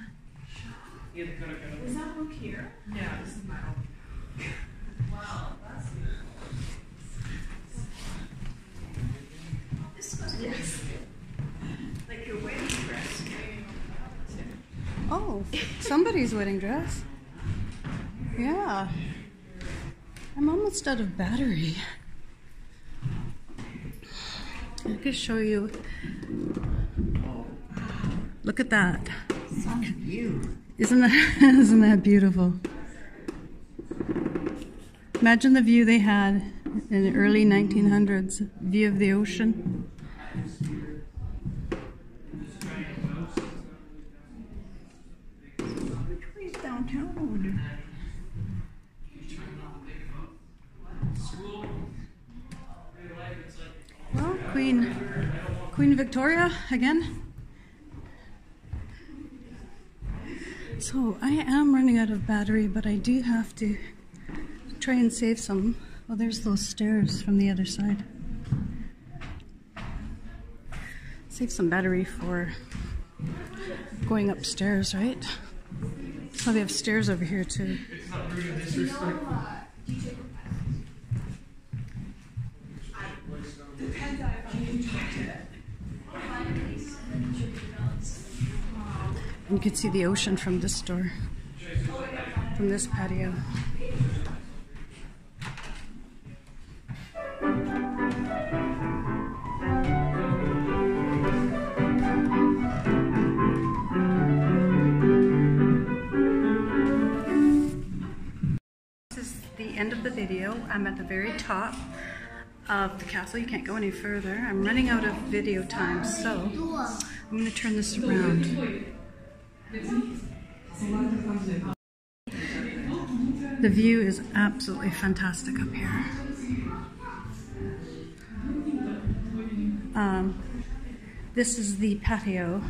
Speaker 5: Is that book here? Yeah, this is my own. Wow, that's this must be like your wedding dress.
Speaker 1: Oh, somebody's wedding dress. Yeah. I'm almost out of battery. I can show you. Look at that.
Speaker 5: Sounds beautiful.
Speaker 1: Isn't that beautiful? Imagine the view they had in the early 1900s, view of the ocean.
Speaker 5: Which way is downtown?
Speaker 1: Well, Queen Victoria again. So I am running out of battery, but I do have to try and save some. Oh, there's those stairs from the other side. Save some battery for going upstairs, right? So they have stairs over here too.
Speaker 3: It's not rude and disrespectful.
Speaker 1: You can see the ocean from this door, from this patio. This is the end of the video. I'm at the very top of the castle. You can't go any further. I'm running out of video time, so I'm going to turn this around. The view is absolutely fantastic up here. This is the patio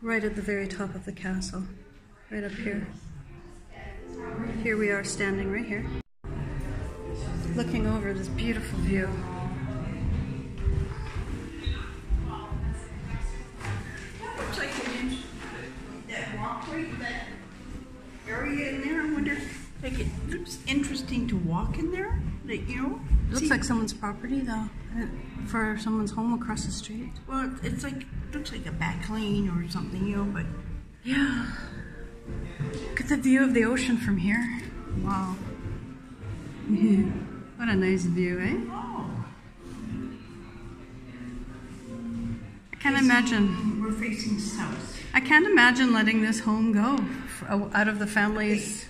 Speaker 1: right at the very top of the castle, right up here. Here we are standing right here, looking over this beautiful view.
Speaker 5: Looks like that walkway, that area in there. I wonder, like, it looks interesting to walk in there. Like, you know,
Speaker 1: Looks like someone's property though, for someone's home across the street.
Speaker 5: Well, it's like, looks like a back lane or something, you know, but
Speaker 1: yeah. Look at the view of the ocean from here. Wow. What a nice view, eh? I can't imagine.
Speaker 5: We're facing south.
Speaker 1: I can't imagine letting this home go out of the family's.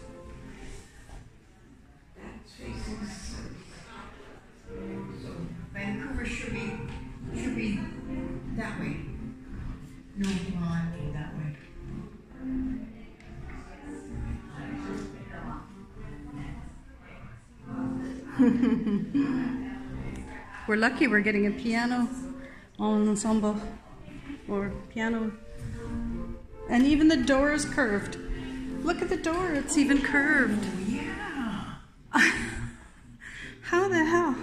Speaker 5: That's facing south. So Vancouver should be that way. No, I mean that way.
Speaker 1: We're lucky we're getting a piano ensemble or piano. And even the door is curved. Look at the door, it's even curved.
Speaker 5: Yeah.
Speaker 1: How the hell?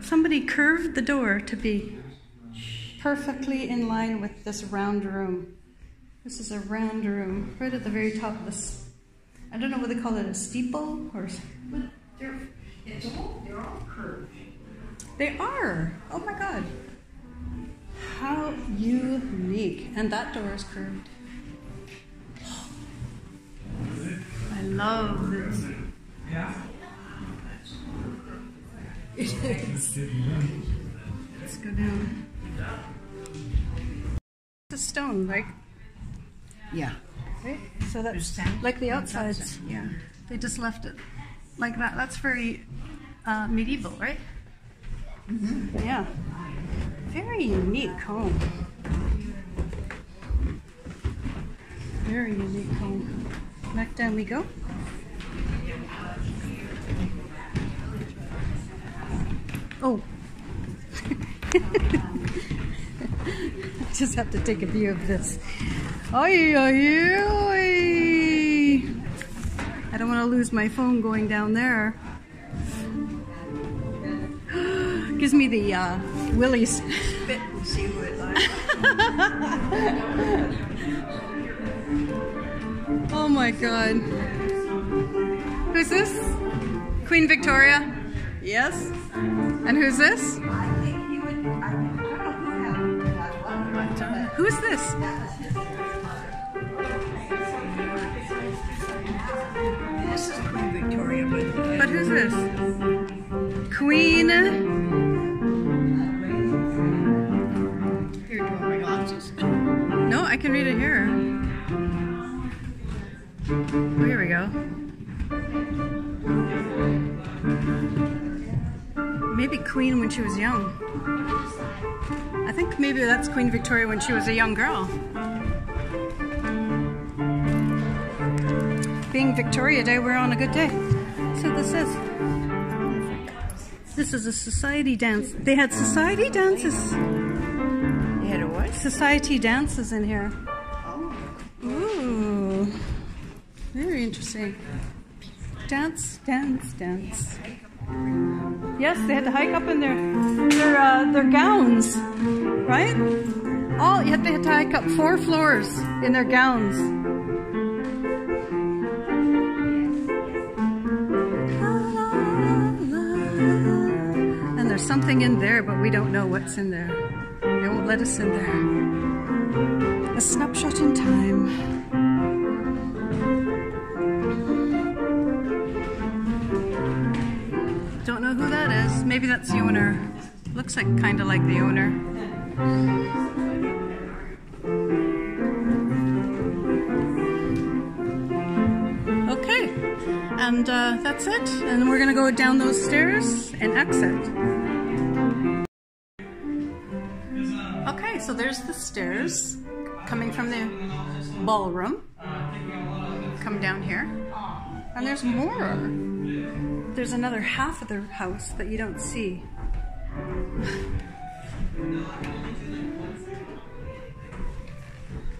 Speaker 1: Somebody curved the door to be perfectly in line with this round room. This is a round room right at the very top of this. I don't know what they call it, a steeple or.
Speaker 5: But they're all curved.
Speaker 1: They are. Oh my God. How unique. And that door is curved. I love this.
Speaker 3: Yeah.
Speaker 1: It is. Let's go down. It's a stone, right?
Speaker 5: Yeah.
Speaker 1: Right? So that's like the outsides.
Speaker 5: Yeah.
Speaker 1: They just left it like that. That's very medieval, right?
Speaker 5: Mm-hmm.
Speaker 1: Yeah. Very unique home. Very unique home. Back down we go. Oh. Just have to take a view of this. Oi, oi, oi. I don't want to lose my phone going down there. Gives me the willies.
Speaker 5: Spit and see who it likes.
Speaker 1: Oh my God. Who's this? Queen Victoria? Yes. And who's this?
Speaker 5: I think he would. I don't know who had.
Speaker 1: Who's this?
Speaker 5: This is Queen Victoria,
Speaker 1: but who's this? Queen.
Speaker 5: Here, do you want my glasses?
Speaker 1: No, I can read it here. Oh, here we go. Maybe Queen when she was young. I think maybe that's Queen Victoria when she was a young girl. Being Victoria Day, we're on a good day. So this is. This is a society dance. They had society dances.
Speaker 5: You had a what?
Speaker 1: Society dances in here. Ooh. Very interesting. Dance, dance, dance. Yes, they had to hike up in their gowns, right? They had to hike up 4 floors in their gowns. And there's something in there, but we don't know what's in there. They won't let us in there. A snapshot in time. Don't know who that is. Maybe that's the owner. Looks like kind of like the owner. Okay, and that's it. And we're gonna go down those stairs and exit. Okay, so there's the stairs coming from the ballroom. Come down here, and there's more. There's another half of their house that you don't see.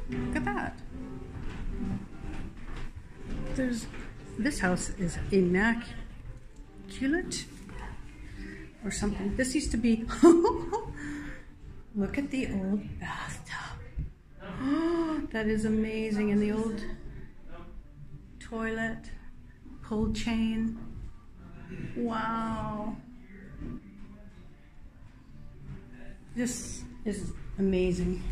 Speaker 1: Look at that. This house is immaculate or something. This used to be, look at the old bathtub. That is amazing. And the old toilet, pull chain. Wow. This is amazing.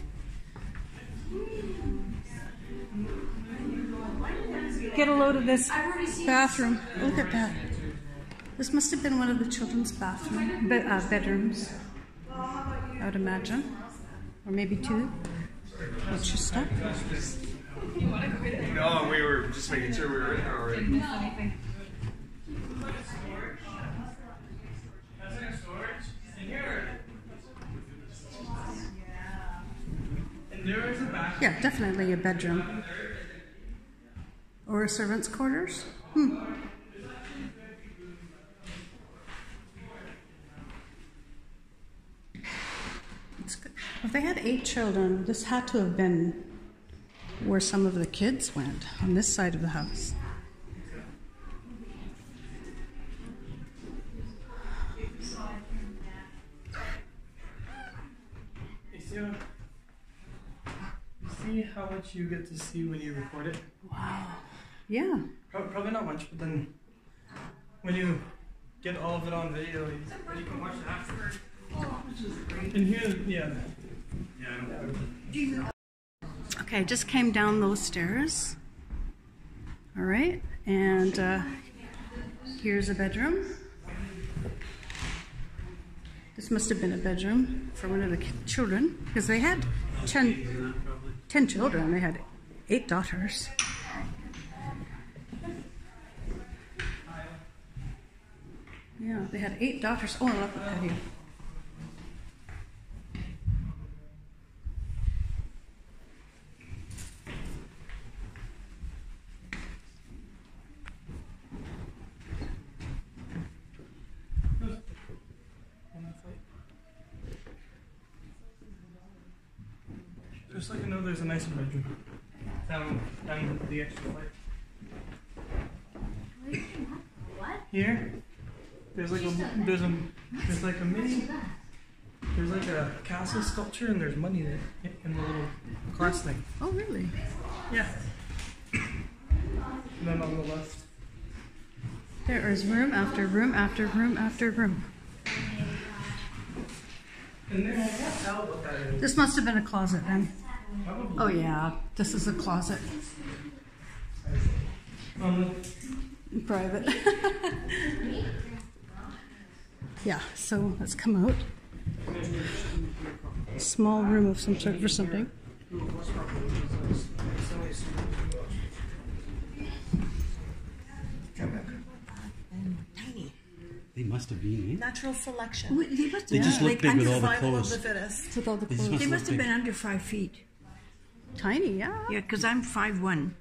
Speaker 1: Get a load of this bathroom. Look at that. This must have been one of the children's bedrooms, I would imagine. Or maybe 2. What's your stuff?
Speaker 3: No, we were just making sure we were in there already.
Speaker 1: Yeah, definitely a bedroom. Or a servant's quarters. It's good. If they had 8 children, this had to have been where some of the kids went, on this side of the house.
Speaker 3: See how much you get to see when you record it?
Speaker 1: Wow. Yeah.
Speaker 3: Probably not much, but then when you get all of it on video, you can watch it afterward. Which is great. And here, yeah.
Speaker 1: Okay, I just came down those stairs. All right, and here's a bedroom. This must have been a bedroom for one of the children, because they had 10 children. They had 8 daughters. Yeah, they had 8 daughters. Oh, I love the patio.
Speaker 3: Just let you know there's a nicer bedroom down the extra flight.
Speaker 2: What?
Speaker 3: Here, there's like a castle sculpture, and there's money there in the little cross thing.
Speaker 1: Oh, really?
Speaker 3: Yeah. And then on the left,
Speaker 1: there is room after room after room after room.
Speaker 3: and then I can't tell what that is.
Speaker 1: This must have been a closet then.
Speaker 3: Probably.
Speaker 1: Oh yeah, this is a closet. Private. Yeah, so let's come out. A small room of some sort for something.
Speaker 5: Tiny.
Speaker 4: must have been. Eh?
Speaker 5: Natural selection.
Speaker 11: They must
Speaker 4: They
Speaker 11: have
Speaker 4: just
Speaker 11: been
Speaker 4: look big with all the
Speaker 5: Survival of
Speaker 4: clothes.
Speaker 5: the fittest.
Speaker 1: With all the
Speaker 4: They just
Speaker 1: clothes.
Speaker 11: They
Speaker 4: look
Speaker 11: must have
Speaker 4: big.
Speaker 11: been under 5 feet.
Speaker 1: Tiny, yeah.
Speaker 11: Yeah, because I'm 5'1".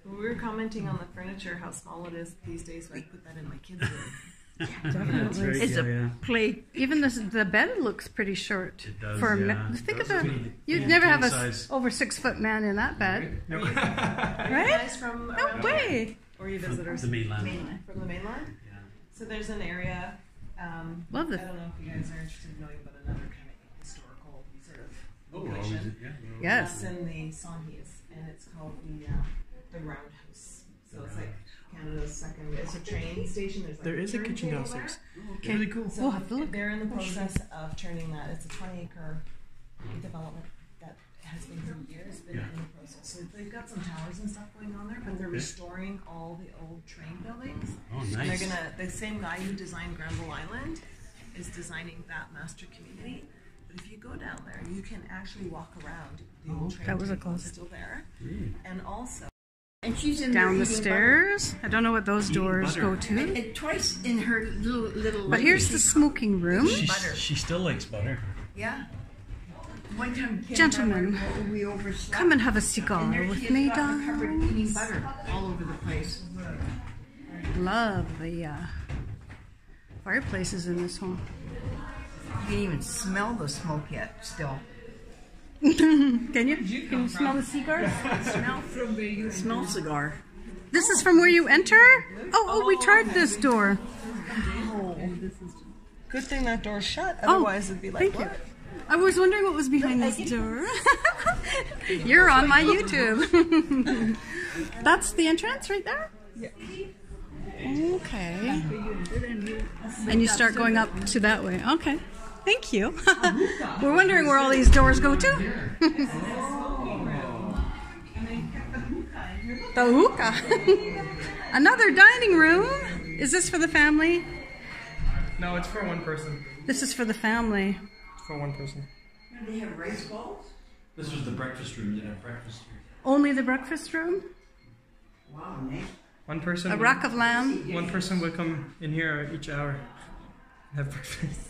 Speaker 5: We were commenting on the furniture, how small it is these days, so I put that in my kids' room.
Speaker 1: Definitely.
Speaker 11: It's a play.
Speaker 1: Even the bed looks pretty short.
Speaker 4: It does,
Speaker 1: For
Speaker 4: yeah.
Speaker 1: think
Speaker 4: It
Speaker 1: of
Speaker 4: does.
Speaker 1: you'd
Speaker 4: Yeah,
Speaker 1: never have
Speaker 4: king
Speaker 1: a
Speaker 4: size.
Speaker 1: over 6 foot man in that bed.
Speaker 5: Are you
Speaker 1: Right?
Speaker 5: guys from
Speaker 1: No
Speaker 5: around
Speaker 1: way.
Speaker 5: Or are you visitors?
Speaker 4: The mainland.
Speaker 5: From the mainland?
Speaker 4: Yeah.
Speaker 5: So there's an area.
Speaker 1: Love
Speaker 5: I
Speaker 1: it.
Speaker 5: don't know if you guys are interested in knowing about another kind of historical sort of
Speaker 4: Oh, we're always,
Speaker 5: location.
Speaker 4: yeah. we're
Speaker 1: Yes.
Speaker 5: It's in the Songhees, and it's called the Roundhouse. So it's like Canada's second. It's a train station. There's like
Speaker 3: There is a kitchen
Speaker 5: turntable
Speaker 3: downstairs.
Speaker 5: there.
Speaker 1: Okay.
Speaker 3: Really cool.
Speaker 5: So
Speaker 1: We'll have to look.
Speaker 5: they're in the process of turning that. It's a 20-acre development that has been for years, been
Speaker 4: Yeah.
Speaker 5: in the process. So they've got some towers and stuff going on there, but they're
Speaker 4: Okay.
Speaker 5: restoring all the old train buildings.
Speaker 4: Oh,
Speaker 5: And
Speaker 4: nice.
Speaker 5: they're gonna. The same guy who designed Granville Island is designing that master community. But if you go down there, you can actually walk around the old train.
Speaker 1: That was a
Speaker 5: table. It's
Speaker 1: closet.
Speaker 5: still there,
Speaker 4: Mm.
Speaker 5: and also.
Speaker 11: And she's in
Speaker 1: Down
Speaker 11: there
Speaker 1: the
Speaker 11: eating
Speaker 1: stairs. I don't know what those
Speaker 4: Eating
Speaker 1: doors
Speaker 4: butter.
Speaker 1: go
Speaker 11: butter.
Speaker 1: to.
Speaker 11: And twice in her little.
Speaker 1: But here's the smoking room.
Speaker 11: Butter.
Speaker 4: She still likes butter.
Speaker 11: Yeah. One time, Kim
Speaker 1: Gentlemen,
Speaker 11: and I we overslept.
Speaker 1: come and have a
Speaker 11: And
Speaker 1: cigar
Speaker 11: there
Speaker 1: with
Speaker 11: she
Speaker 1: me,
Speaker 11: had got in the cupboard
Speaker 1: darling.
Speaker 11: eating butter all over the place.
Speaker 1: Love the fireplaces in this home.
Speaker 11: You can even smell the smoke yet, still.
Speaker 1: Can you? Can you smell the cigars?
Speaker 11: Smell cigar.
Speaker 1: This is from where you enter? Oh, we tried this door.
Speaker 5: Good thing that door's shut.
Speaker 1: Oh,
Speaker 5: Otherwise, it'd be like
Speaker 1: thank you.
Speaker 5: what?
Speaker 1: I was wondering what was behind this door. You're on my YouTube. That's the entrance right there?
Speaker 5: Yeah.
Speaker 1: Okay. And you start going up to that way. Okay. Thank you. We're wondering where all these doors go to. The hookah. Another dining room. Is this for the family?
Speaker 3: No, it's for one person.
Speaker 1: This is for the family.
Speaker 3: It's for one person.
Speaker 11: Do they have rice balls?
Speaker 4: This was the breakfast room. Did have breakfast here.
Speaker 1: Only the breakfast room?
Speaker 11: Wow, nice.
Speaker 3: One person.
Speaker 1: A rack of lamb.
Speaker 3: One person would come in here each hour and have breakfast.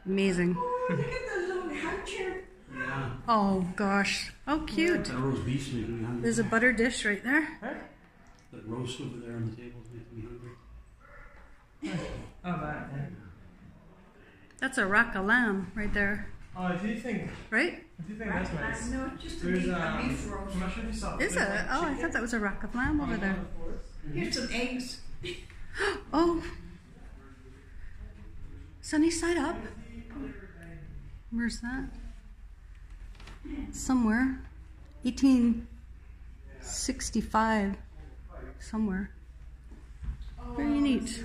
Speaker 1: Amazing.
Speaker 11: Oh, look at the little high chair.
Speaker 4: Yeah.
Speaker 1: Oh gosh. How cute.
Speaker 4: That roast beef's making me hungry.
Speaker 1: There's a butter dish right there.
Speaker 4: That roast over there on the table is making me hungry.
Speaker 3: Oh, that. Yeah.
Speaker 1: That's a rack of lamb right there.
Speaker 3: Oh, if you think.
Speaker 1: Right?
Speaker 3: If you think that's nice.
Speaker 11: No, it's just a
Speaker 3: There's
Speaker 11: beef roast.
Speaker 3: I'm not sure if you saw.
Speaker 1: Is it?
Speaker 3: there's like
Speaker 1: Oh, I
Speaker 3: chicken
Speaker 1: thought that was a rack of lamb over
Speaker 3: on
Speaker 1: there.
Speaker 3: one of the floors.
Speaker 11: Here's some eggs.
Speaker 1: Oh. Sunny side up. Where's that? Somewhere. 1865. Somewhere. Very neat.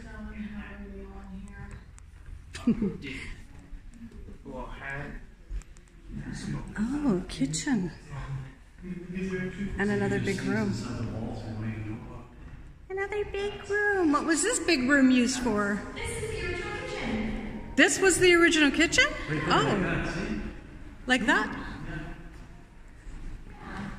Speaker 1: Oh, kitchen. And another big room. Another big room. What was this big room used for?
Speaker 2: This is the original kitchen.
Speaker 1: This was the original kitchen? Oh. Like that?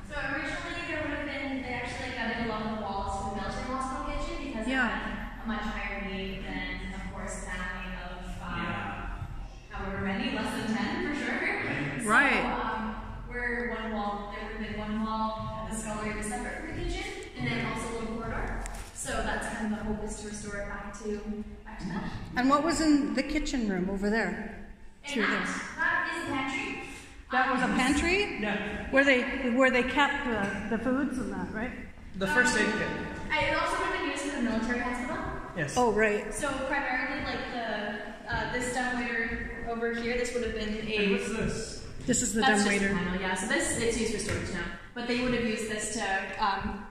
Speaker 2: So originally there would have been, they actually gutted along the walls for the military hospital kitchen because it
Speaker 1: Yeah.
Speaker 2: had a much higher need than, of course, family of however many, less than 10 for sure.
Speaker 1: Right.
Speaker 2: So where one wall, there would have been one wall, and the scullery was separate from the kitchen, and then also a little corridor. So that's kind of the hope is to restore it back to that.
Speaker 1: And what was in the kitchen room over there? Through there.
Speaker 2: That is the pantry.
Speaker 1: That was a pantry?
Speaker 3: Yeah.
Speaker 1: Where they kept the foods and that, right?
Speaker 3: The first aid kit.
Speaker 2: It also would have been used for the military hospital.
Speaker 3: Yes.
Speaker 1: Oh, right.
Speaker 2: So primarily, like this dumbwaiter over here, this would have been
Speaker 3: Hey, what's this?
Speaker 1: This is the
Speaker 2: that's
Speaker 1: dumbwaiter.
Speaker 2: just a panel, yeah. So this it's used for storage now, but they would have used this to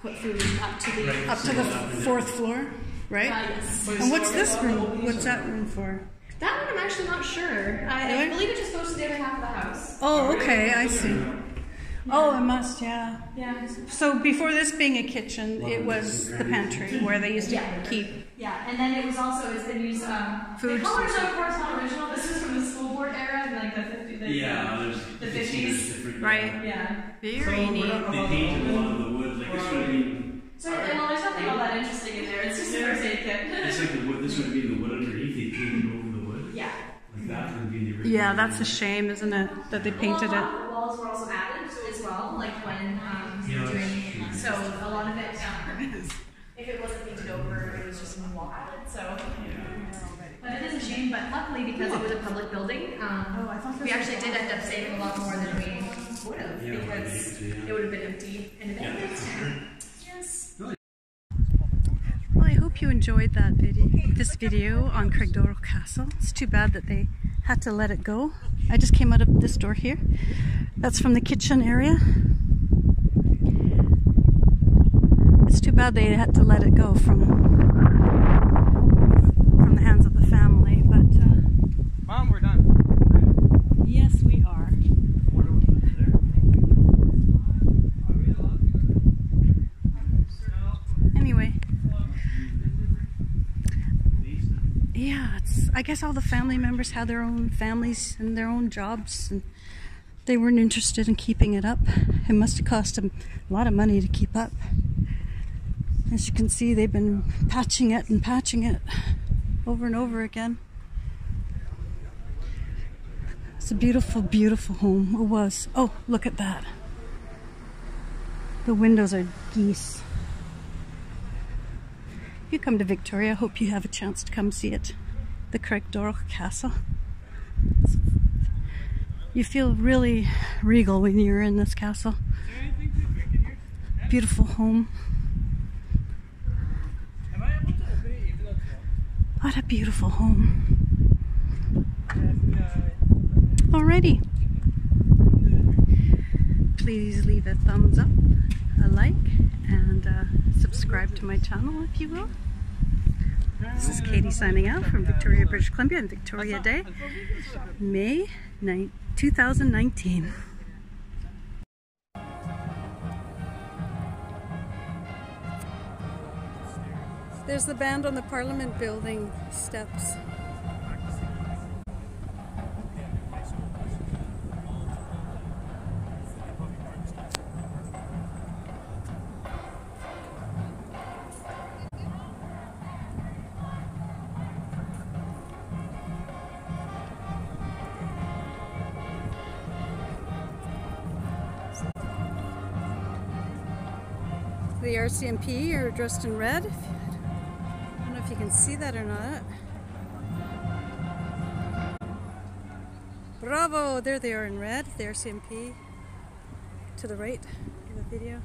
Speaker 2: put food up to the
Speaker 1: Up to the fourth floor, right?
Speaker 2: yes.
Speaker 1: And what's this room? What's that room for?
Speaker 2: That one I'm actually not sure. I
Speaker 1: Really?
Speaker 2: believe it just goes to the other half of the house.
Speaker 1: Oh, okay, I see. Oh, it must, yeah.
Speaker 2: Yeah.
Speaker 1: So before this being a kitchen, it was the pantry where they used to keep.
Speaker 2: Yeah, and then it was also it's been used.
Speaker 1: Food.
Speaker 2: The colors, of course, not original. This is from the school board era, like the 50s. The 50s.
Speaker 1: Right.
Speaker 2: Yeah.
Speaker 1: Very neat.
Speaker 4: They painted a lot of the wood, like it's really.
Speaker 2: So well, there's nothing all that interesting see in there. It's just a first aid kit.
Speaker 4: It's like the wood. This would be the wood underneath. They painted over the wood.
Speaker 2: Yeah.
Speaker 4: Like that would be the original.
Speaker 1: Yeah, that's a shame, isn't it? That they painted
Speaker 2: well, a
Speaker 1: it.
Speaker 2: lot of the walls were also added as well, like when doing. So a lot of it, if it wasn't painted over, it was just a new wall added. So. But it is a shame. But luckily, because it was a public building, we actually did end up saving a lot more than we would have, because it would have been empty and abandoned. Yes.
Speaker 1: Well, I hope you enjoyed this video on Craigdarroch Castle. It's too bad that they had to let it go. I just came out of this door here. That's from the kitchen area. It's too bad they had to let it go from the hands of the family, but
Speaker 3: Mom, we're done.
Speaker 1: yes, we are. Anyway, yeah, I guess all the family members had their own families and their own jobs, and they weren't interested in keeping it up. It must have cost them a lot of money to keep up. As you can see, they've been patching it and patching it over and over again. It's a beautiful, beautiful home. It was. Oh, look at that. The windows are geese. If you come to Victoria, I hope you have a chance to come see it. The Craigdarroch Castle. You feel really regal when you're in this castle. Beautiful home. What a beautiful home. Alrighty. Please leave a thumbs up, a like, and subscribe to my channel if you will. This is Katie signing out from Victoria, British Columbia on Victoria Day, May 9, 2019. There's the band on the Parliament building steps. The RCMP are dressed in red. I don't know if you can see that or not. Bravo! There they are in red, the RCMP. To the right of the video.